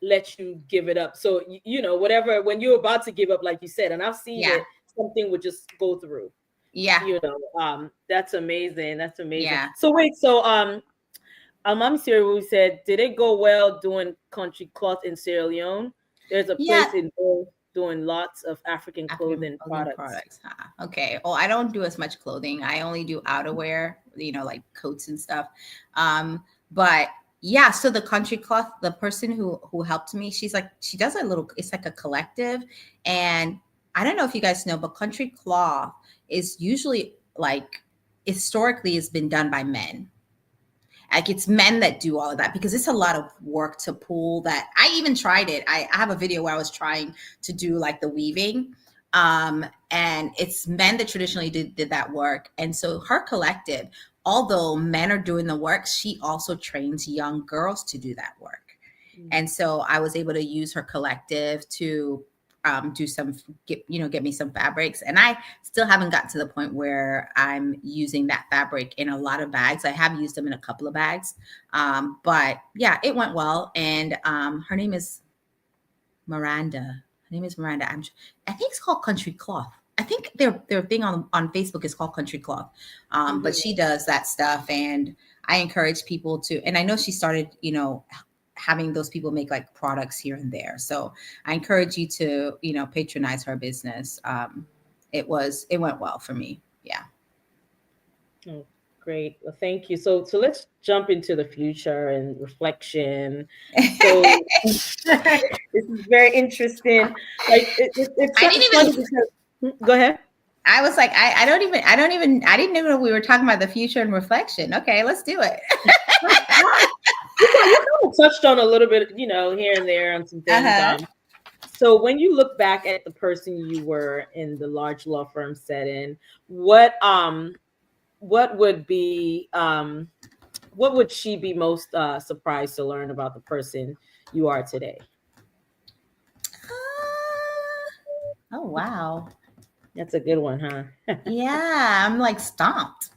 let you give it up. So whatever, when you're about to give up, like you said, and I've seen Yeah. it, something would just go through. Yeah. That's amazing. That's amazing. Yeah. So wait, so I'm serious. We said, did it go well doing country cloth in Sierra Leone? There's a Yeah. place in Bo doing lots of African clothing products. Huh? Okay. Well, I don't do as much clothing. I only do outerwear, like coats and stuff. But yeah, so the country cloth, the person who helped me, she does it's like a collective. And I don't know if you guys know, but country cloth is usually like historically has been done by men. Like it's men that do all of that because it's a lot of work to pull that. I even tried it. I have a video where I was trying to do like the weaving. And it's men that traditionally did that work. And so her collective, although men are doing the work, she also trains young girls to do that work. And so I was able to use her collective to get me some fabrics. And I still haven't gotten to the point where I'm using that fabric in a lot of bags. I have used them in a couple of bags. But yeah, it went well. And her name is Miranda. Her name is Miranda. I think it's called Country Cloth. I think their thing on Facebook is called Country Cloth. But she does that stuff. And I encourage people to, and I know she started, having those people make like products here and there. So I encourage you to, patronize her business. It went well for me. Yeah. Oh, great. Well, thank you. So let's jump into the future and reflection. So this is very interesting. Like it's funny because, go ahead. I was like, I didn't even know we were talking about the future and reflection. Okay, let's do it. You kind of touched on a little bit, here and there on some things. So when you look back at the person you were in the large law firm setting, what would be what would she be most surprised to learn about the person you are today? Oh wow, that's a good one, huh? Yeah, I'm like stumped.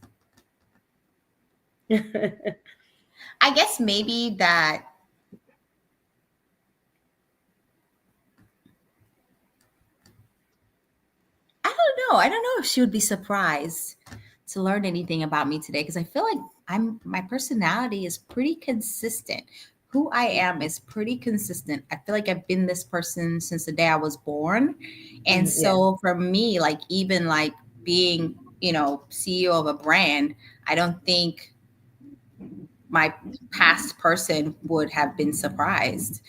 I guess maybe that I don't know if she would be surprised to learn anything about me today because I feel like my personality is pretty consistent. Who I am is pretty consistent. I feel like I've been this person since the day I was born. And so for me, like even like being, CEO of a brand, I don't think my past person would have been surprised.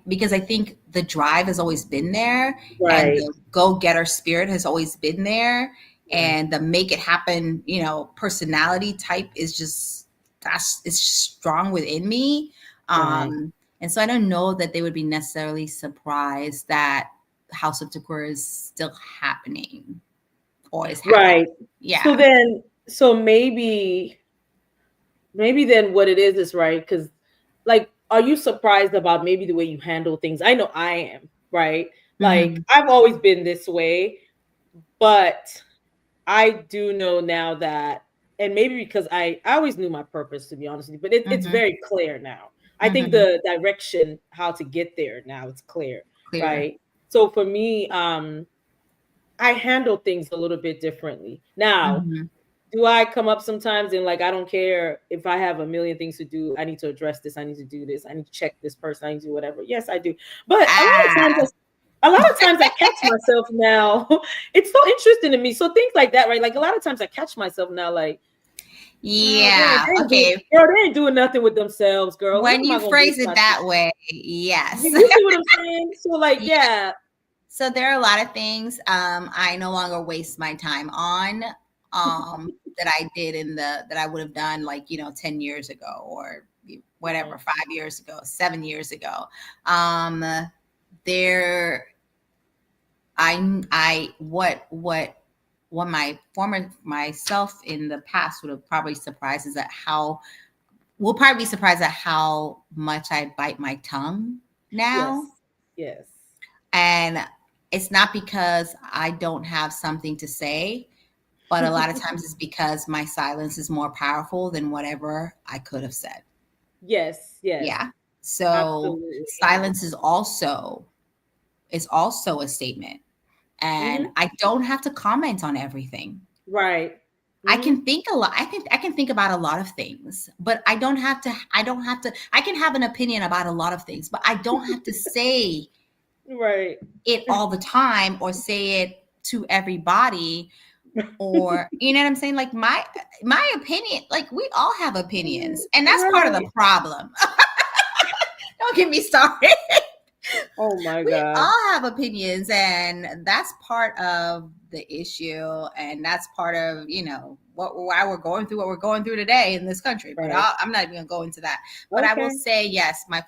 Because I think the drive has always been there, right, and the go-getter spirit has always been there, right, and the make it happen, personality type is just it's strong within me. Right. And so I don't know that they would be necessarily surprised that House of Takura is still happening or is happening. Right. Yeah. So maybe then what it is right, because like, are you surprised about maybe the way you handle things? I know I am, right? Like I've always been this way, but I do know now that, and maybe because I always knew my purpose, to be honest with you, but it's very clear now. I think the direction, how to get there now, it's clear. Right? So for me, I handle things a little bit differently now. Do I come up sometimes and like, I don't care if I have a million things to do. I need to address this. I need to do this. I need to check this person. I need to do whatever. Yes, I do. But a lot of times I catch myself now. It's so interesting to me. So things like that, right? Like a lot of times I catch myself now, like, yeah, they ain't doing nothing with themselves, girl. When you phrase it that way, yes. You see what I'm saying? So like, yeah. So there are a lot of things I no longer waste my time on that I did that I would have done like, 10 years ago or whatever, 5 years ago, 7 years ago. What my former myself in the past would have probably surprised is that how will probably be surprised at how much I bite my tongue now. Yes. Yes. And it's not because I don't have something to say, but a lot of times it's because my silence is more powerful than whatever I could have said. Yes. Yes. Yeah. So Absolutely. silence is also a statement. And Hmm. I don't have to comment on everything. Right. I Hmm. can think a lot. I can think about a lot of things, but I don't have to I can have an opinion about a lot of things, but I don't have to say Right. it all the time or say it to everybody, or you know what I'm saying? Like my opinion, like we all have opinions, and that's part of the Right. problem. Don't get me started. Oh my We God. all have opinions, and that's part of the issue, and that's part of why we're going through what we're going through today in this country. But Right. I'm not even gonna go into that. But I will Okay. say yes, my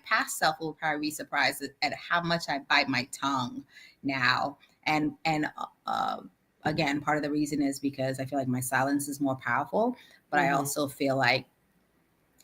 past self will probably be surprised at how much I bite my tongue now, and again, part of the reason is because I feel like my silence is more powerful, but I Hmm. also feel like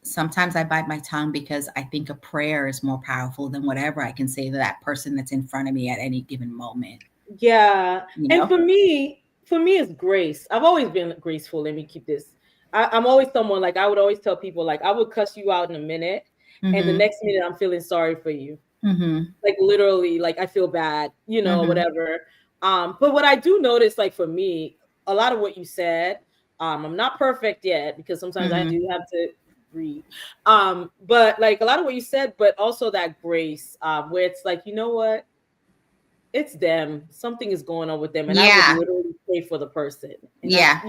sometimes I bite my tongue because I think a prayer is more powerful than whatever I can say to that person that's in front of me at any given moment. Yeah. You And know? for me, it's grace. I've always been graceful. Let me keep this. I'm always someone like I would always tell people like I would cuss you out in a minute, and the Mm-hmm. next minute I'm feeling sorry for you. Mm-hmm. Like literally, like I feel bad, Mm-hmm. whatever. But what I do notice, like for me, a lot of what you said, I'm not perfect yet because sometimes I Mm-hmm. do have to breathe. But like a lot of what you said, but also that grace, where it's like, you know what? It's them. Something is going on with them, and I would Yeah. literally pray for the person. And Yeah.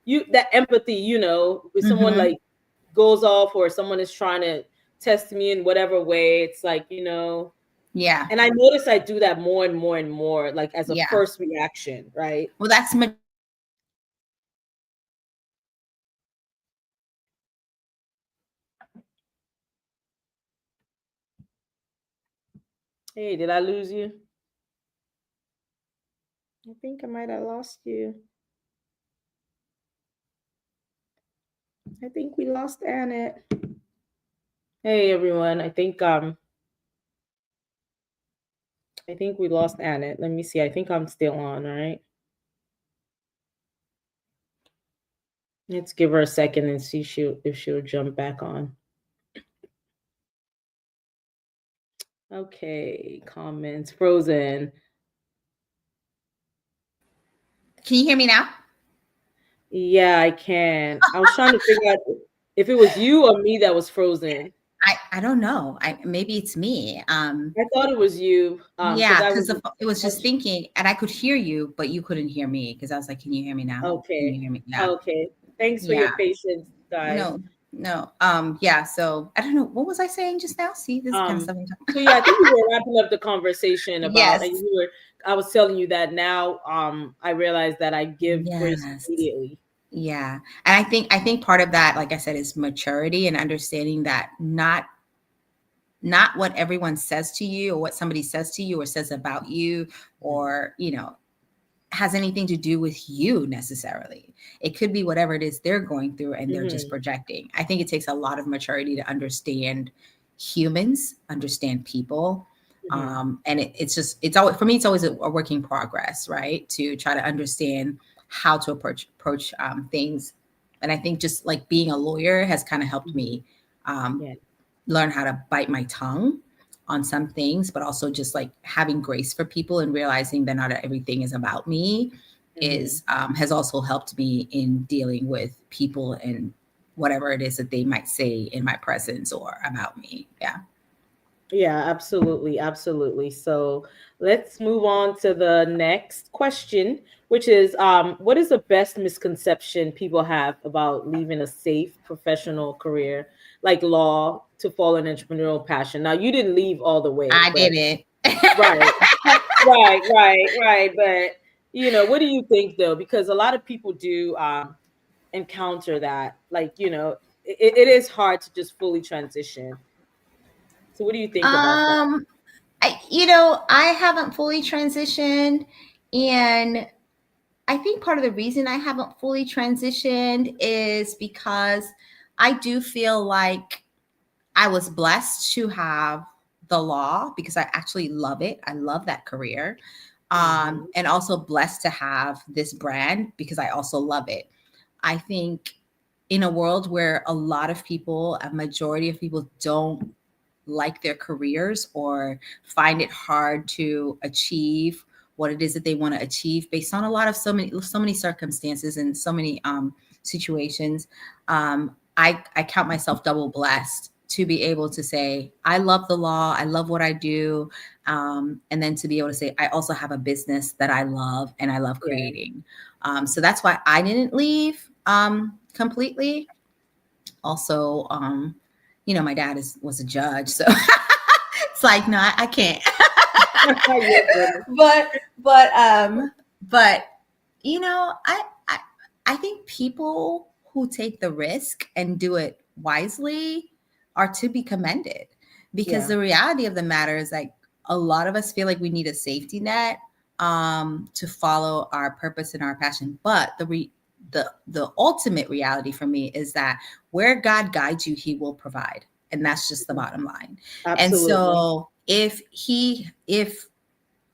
you that empathy, if someone Mm-hmm. like goes off or someone is trying to test me in whatever way, it's like, Yeah. and I notice I do that more and more and more, like as a Yeah. first reaction, right? Well, that's Hey, did I lose you? I think I might have lost you. I think we lost Annette. Hey everyone, I think we lost Annette. Let me see. I think I'm still on, all right? Let's give her a second and see if she'll jump back on. Okay, comments frozen. Can you hear me now? Yeah, I can. I was trying to figure out if it was you or me that was frozen. I don't know. I maybe it's me. I thought it was you, because Yeah, I because was. it was just thinking, and I could hear you, but you couldn't hear me because I was like, "Can you hear me now? Can you Okay. hear me?" Yeah. Okay. Thanks for Yeah. your patience, guys. No, no. Yeah. So I don't know. What was I saying just now? See, this is kind of Um, stuff. so yeah, I think we were wrapping up the conversation about, and Yes. I was telling you that now, I realized that I give grace Yes. immediately. Yeah. And I think part of that, like I said, is maturity and understanding that not what everyone says to you or what somebody says to you or says about you or, has anything to do with you necessarily. It could be whatever it is they're going through and they're just Hmm. projecting. I think it takes a lot of maturity to understand humans, understand people. Hmm. And it's always, for me, it's always a work in progress, right? To try to understand how to approach things. And I think just like being a lawyer has kind of helped Hmm. me Yeah. learn how to bite my tongue on some things, but also just like having grace for people and realizing that not everything is about me Hmm. is has also helped me in dealing with people and whatever it is that they might say in my presence or about me. Yeah. Yeah, absolutely, absolutely. So let's move on to the next question, which is, what is the best misconception people have about leaving a safe professional career like law to follow an entrepreneurial passion? Now, you didn't leave all the way, I but did it. right, right. But what do you think though? Because a lot of people do encounter that, like it is hard to just fully transition. So, what do you think about that? um I haven't fully transitioned, and I think part of the reason I haven't fully transitioned is because I do feel like I was blessed to have the law because I actually love it. I love that career. Mm-hmm. And also blessed to have this brand because I also love it. I think in a world where a lot of people, a majority of people don't like their careers or find it hard to achieve what it is that they want to achieve based on a lot of so many circumstances and so many situations. I count myself double blessed to be able to say I love the law, I love what I do, and then to be able to say I also have a business that I love and I love Yeah. creating. So that's why I didn't leave completely. Also, my dad was a judge, so it's like, no, I can't. You're funny. but but but I I think people who take the risk and do it wisely are to be commended, because Yeah. the reality of the matter is like a lot of us feel like we need a safety net to follow our purpose and our passion, but the ultimate reality for me is that where God guides you, he will provide, and that's just the bottom line. And Absolutely. so if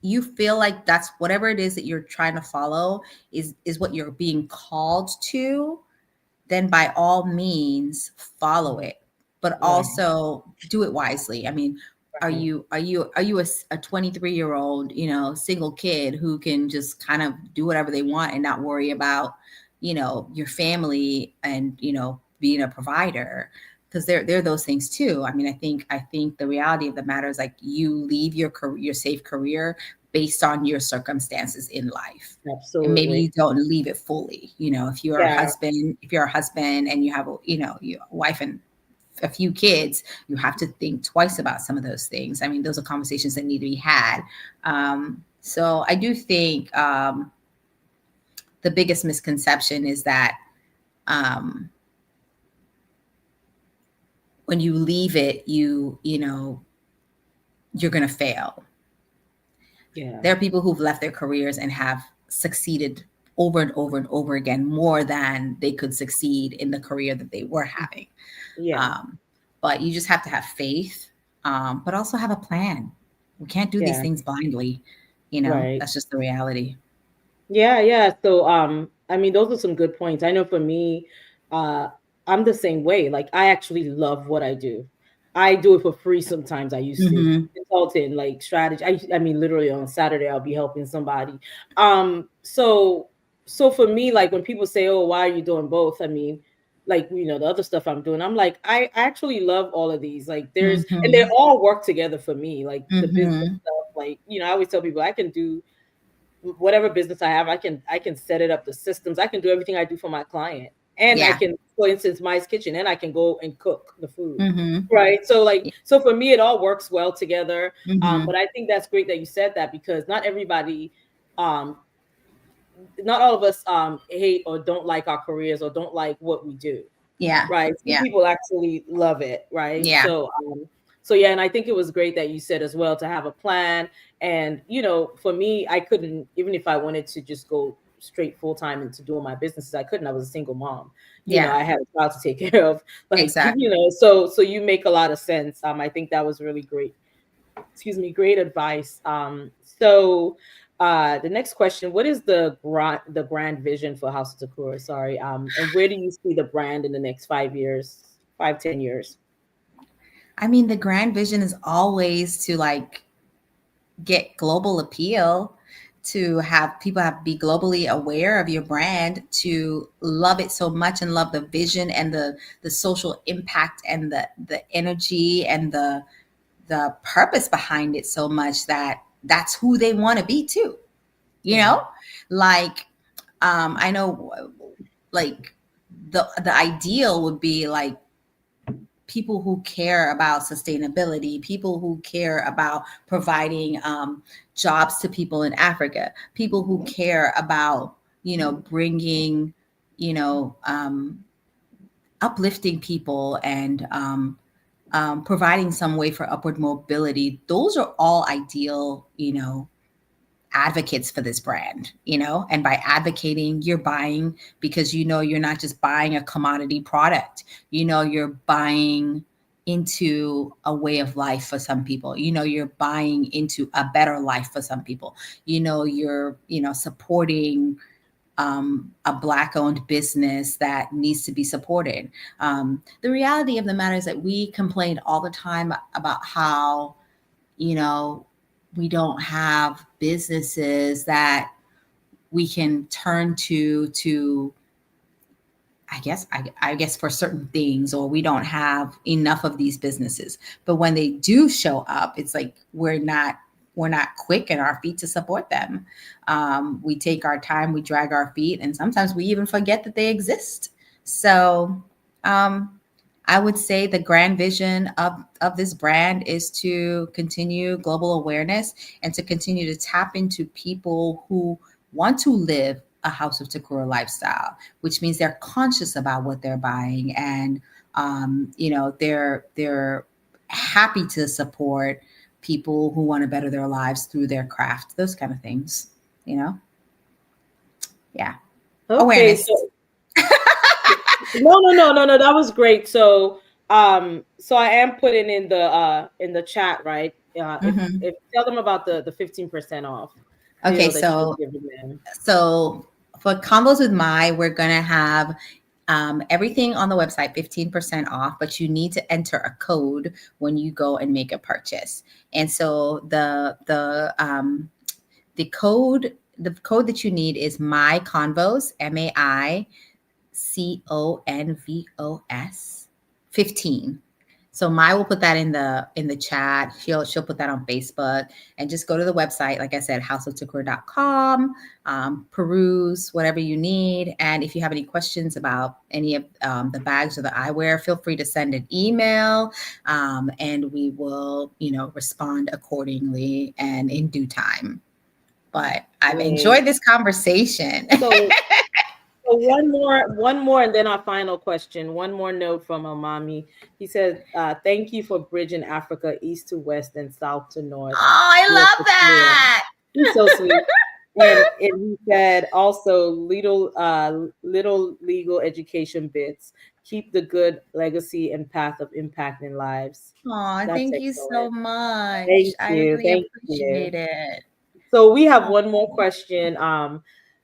you feel like that's whatever it is that you're trying to follow is what you're being called to, then by all means follow it, but Right. also do it wisely. I mean, are Right. you a 23-year-old, single kid who can just kind of do whatever they want and not worry about, your family and, being a provider? Because there are those things too. I mean, I think the reality of the matter is like you leave your career, your safe career, based on your circumstances in life, and maybe Absolutely. you don't leave it fully. Yeah. If you're a husband and you have a wife and a few kids, you have to think twice about some of those things. I mean, those are conversations that need to be had. So I do think the biggest misconception is that um, when you leave it, you're going to fail. Yeah. There are people who've left their careers and have succeeded over and over and over again more than they could succeed in the career that they were having. Yeah. Um, but you just have to have faith, but also have a plan. We can't do these Yeah. things blindly. Right. That's just the reality. Yeah, yeah. So, I mean, those are some good points. I know for me, uh, I'm the same way. Like, I actually love what I do. I do it for free sometimes. I used to Mm-hmm. consulting, like strategy. I mean, literally on Saturday, I'll be helping somebody. So, so for me, like when people say, "Oh, why are you doing both?" I mean, like the other stuff I'm doing, I'm like, I actually love all of these. Like, and they Mm-hmm. all work together for me. Like the business Mm-hmm. stuff, like I always tell people I can do whatever business I have, I can set it up, the systems, I can do everything I do for my client. And I Yeah. can, for instance, my kitchen, and I can go and cook the food. Mm-hmm. Right. So so for me, it all works well together. Mm-hmm. But I think that's great that you said that, because not everybody, um, not all of us hate or don't like our careers or don't like what we do. Yeah. Right. Some Yeah. people actually love it. Right. Yeah. So yeah, and I think it was great that you said as well to have a plan. And for me, I couldn't, even if I wanted to just go straight full time into doing my businesses, I couldn't. I was a single mom. Yeah. I had a child to take care of. Like, Exactly. so you make a lot of sense. I think that was really great. Excuse me, great advice. So the next question: what is the grand vision for House of Takura? Sorry. And where do you see the brand in the next 5 years, 5, 10 years? I mean, the grand vision is always to like get global appeal, to have people be globally aware of your brand, to love it so much and love the vision and the social impact and the energy and the purpose behind it so much that that's who they want to be too. You Yeah. know, like I know, like the ideal would be like people who care about sustainability, people who care about providing jobs to people in Africa, people who care about, bringing, you know, um, uplifting people and providing some way for upward mobility. Those are all ideal, advocates for this brand, and by advocating, you're buying because you're not just buying a commodity product, you're buying into a way of life for some people, you're buying into a better life for some people, you're supporting a Black owned business that needs to be supported. The reality of the matter is that we complain all the time about how, we don't have businesses that we can turn to I guess for certain things, or we don't have enough of these businesses. But when they do show up, it's like we're not quick in our feet to support them. We take our time, we drag our feet, and sometimes we even forget that they exist. So I would say the grand vision of this brand is to continue global awareness and to continue to tap into people who want to live a House of Takura lifestyle, which means they're conscious about what they're buying, and they're happy to support people who want to better their lives through their craft, those kind of things, yeah. Okay, Awareness. so no, that was great. So so I am putting in the chat, right? If tell them about the 15% off. Okay, That you're giving them. so for combos with we're gonna have everything on the website 15% off, but you need to enter a code when you go and make a purchase. And so the code that you need is MyConvos, MAICONVOS 15. So Mai will put that in the chat. She'll put that on Facebook, and just go to the website. Like I said, houseoftakura.com, peruse whatever you need. And if you have any questions about any of the bags or the eyewear, feel free to send an email, and we will, respond accordingly and in due time. But I've enjoyed this conversation. So one more, and then our final question. One more note from Amami. He said, "Thank you for bridging Africa east to west and south to north." Oh, I love that. He's so sweet. And he said also, little legal education bits. Keep the good legacy and path of impacting lives. Oh, thank you so much. I really appreciate it. So we have one more question.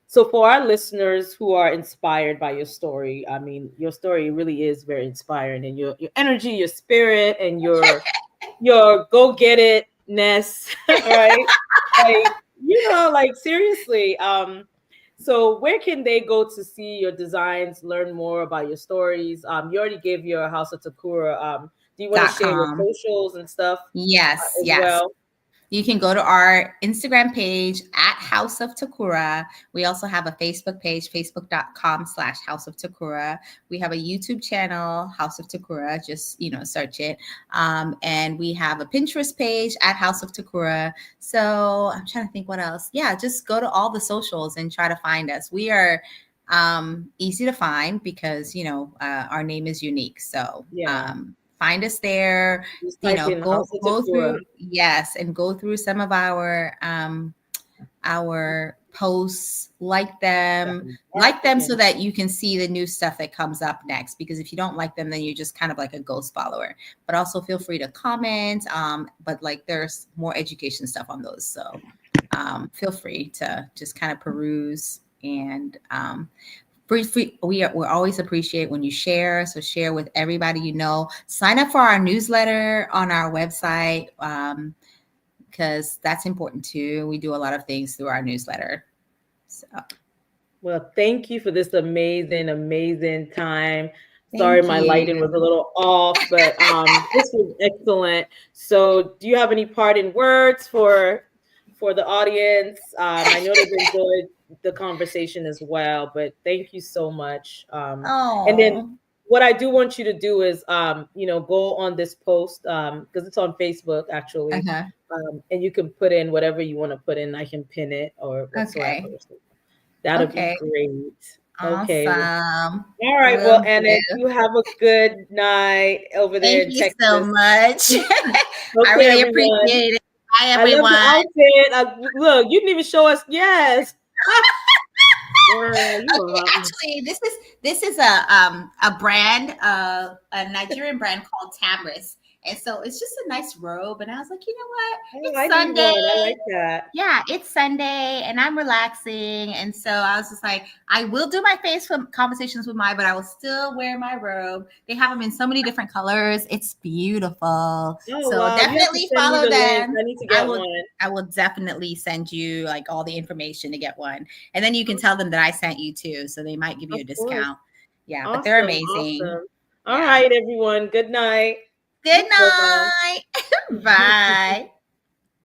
So for our listeners who are inspired by your story, I mean, your story really is very inspiring, and your energy, your spirit, and your go get it-ness, right? Like seriously. So where can they go to see your designs, learn more about your stories? You already gave your House of Takura. Do you want to share your socials and stuff? Yes. Well? You can go to our Instagram page at House of Takura. We also have a Facebook page, facebook.com/House of Takura. We have a YouTube channel, House of Takura. Just, search it. And we have a Pinterest page at House of Takura. So I'm trying to think what else. Yeah, just go to all the socials and try to find us. We are easy to find because, our name is unique. So find us there, go through, and go through some of our posts, like them so that you can see the new stuff that comes up next. Because if you don't like them, then you're just kind of like a ghost follower. But also feel free to comment. But there's more education stuff on those. So feel free to just kind of peruse and we always appreciate when you share. So share with everybody Sign up for our newsletter on our website because that's important too. We do a lot of things through our newsletter. So, well, thank you for this amazing time. Sorry, my lighting was a little off, but this was excellent. So, do you have any parting words for the audience? I know they've enjoyed the conversation as well, but thank you so much. And then what I do want you to do is, go on this post because it's on Facebook actually, and you can put in whatever you want to put in. I can pin it or whatsoever. That'll be great. Awesome. Okay. All right. Well, Anna, you have a good night over there. Thank you so much. I really appreciate it. Bye, I love the everyone. outfit. Look, you didn't even show us. Yes. Girl, you Okay, are hot. actually, this is a brand, a Nigerian brand called Tamris, and so it's just a nice robe. And I was like, you know what? Oh, It's I need Sunday. one. I like that. Yeah, it's Sunday, and I'm relaxing, and so I was just like, I will do my face for conversations with Mai, but I will still wear my robe. They have them in so many different colors. It's beautiful. Oh, So wow. You have to definitely send me follow the link. them. I need to I get will. one. I will definitely send you like all the information to get one. And then you can tell them that I sent you too. So they might give you Of a course. discount. Yeah, but they're Awesome. amazing. Awesome. All Yeah. right, everyone. Good night. Good Bye-bye. night. Bye.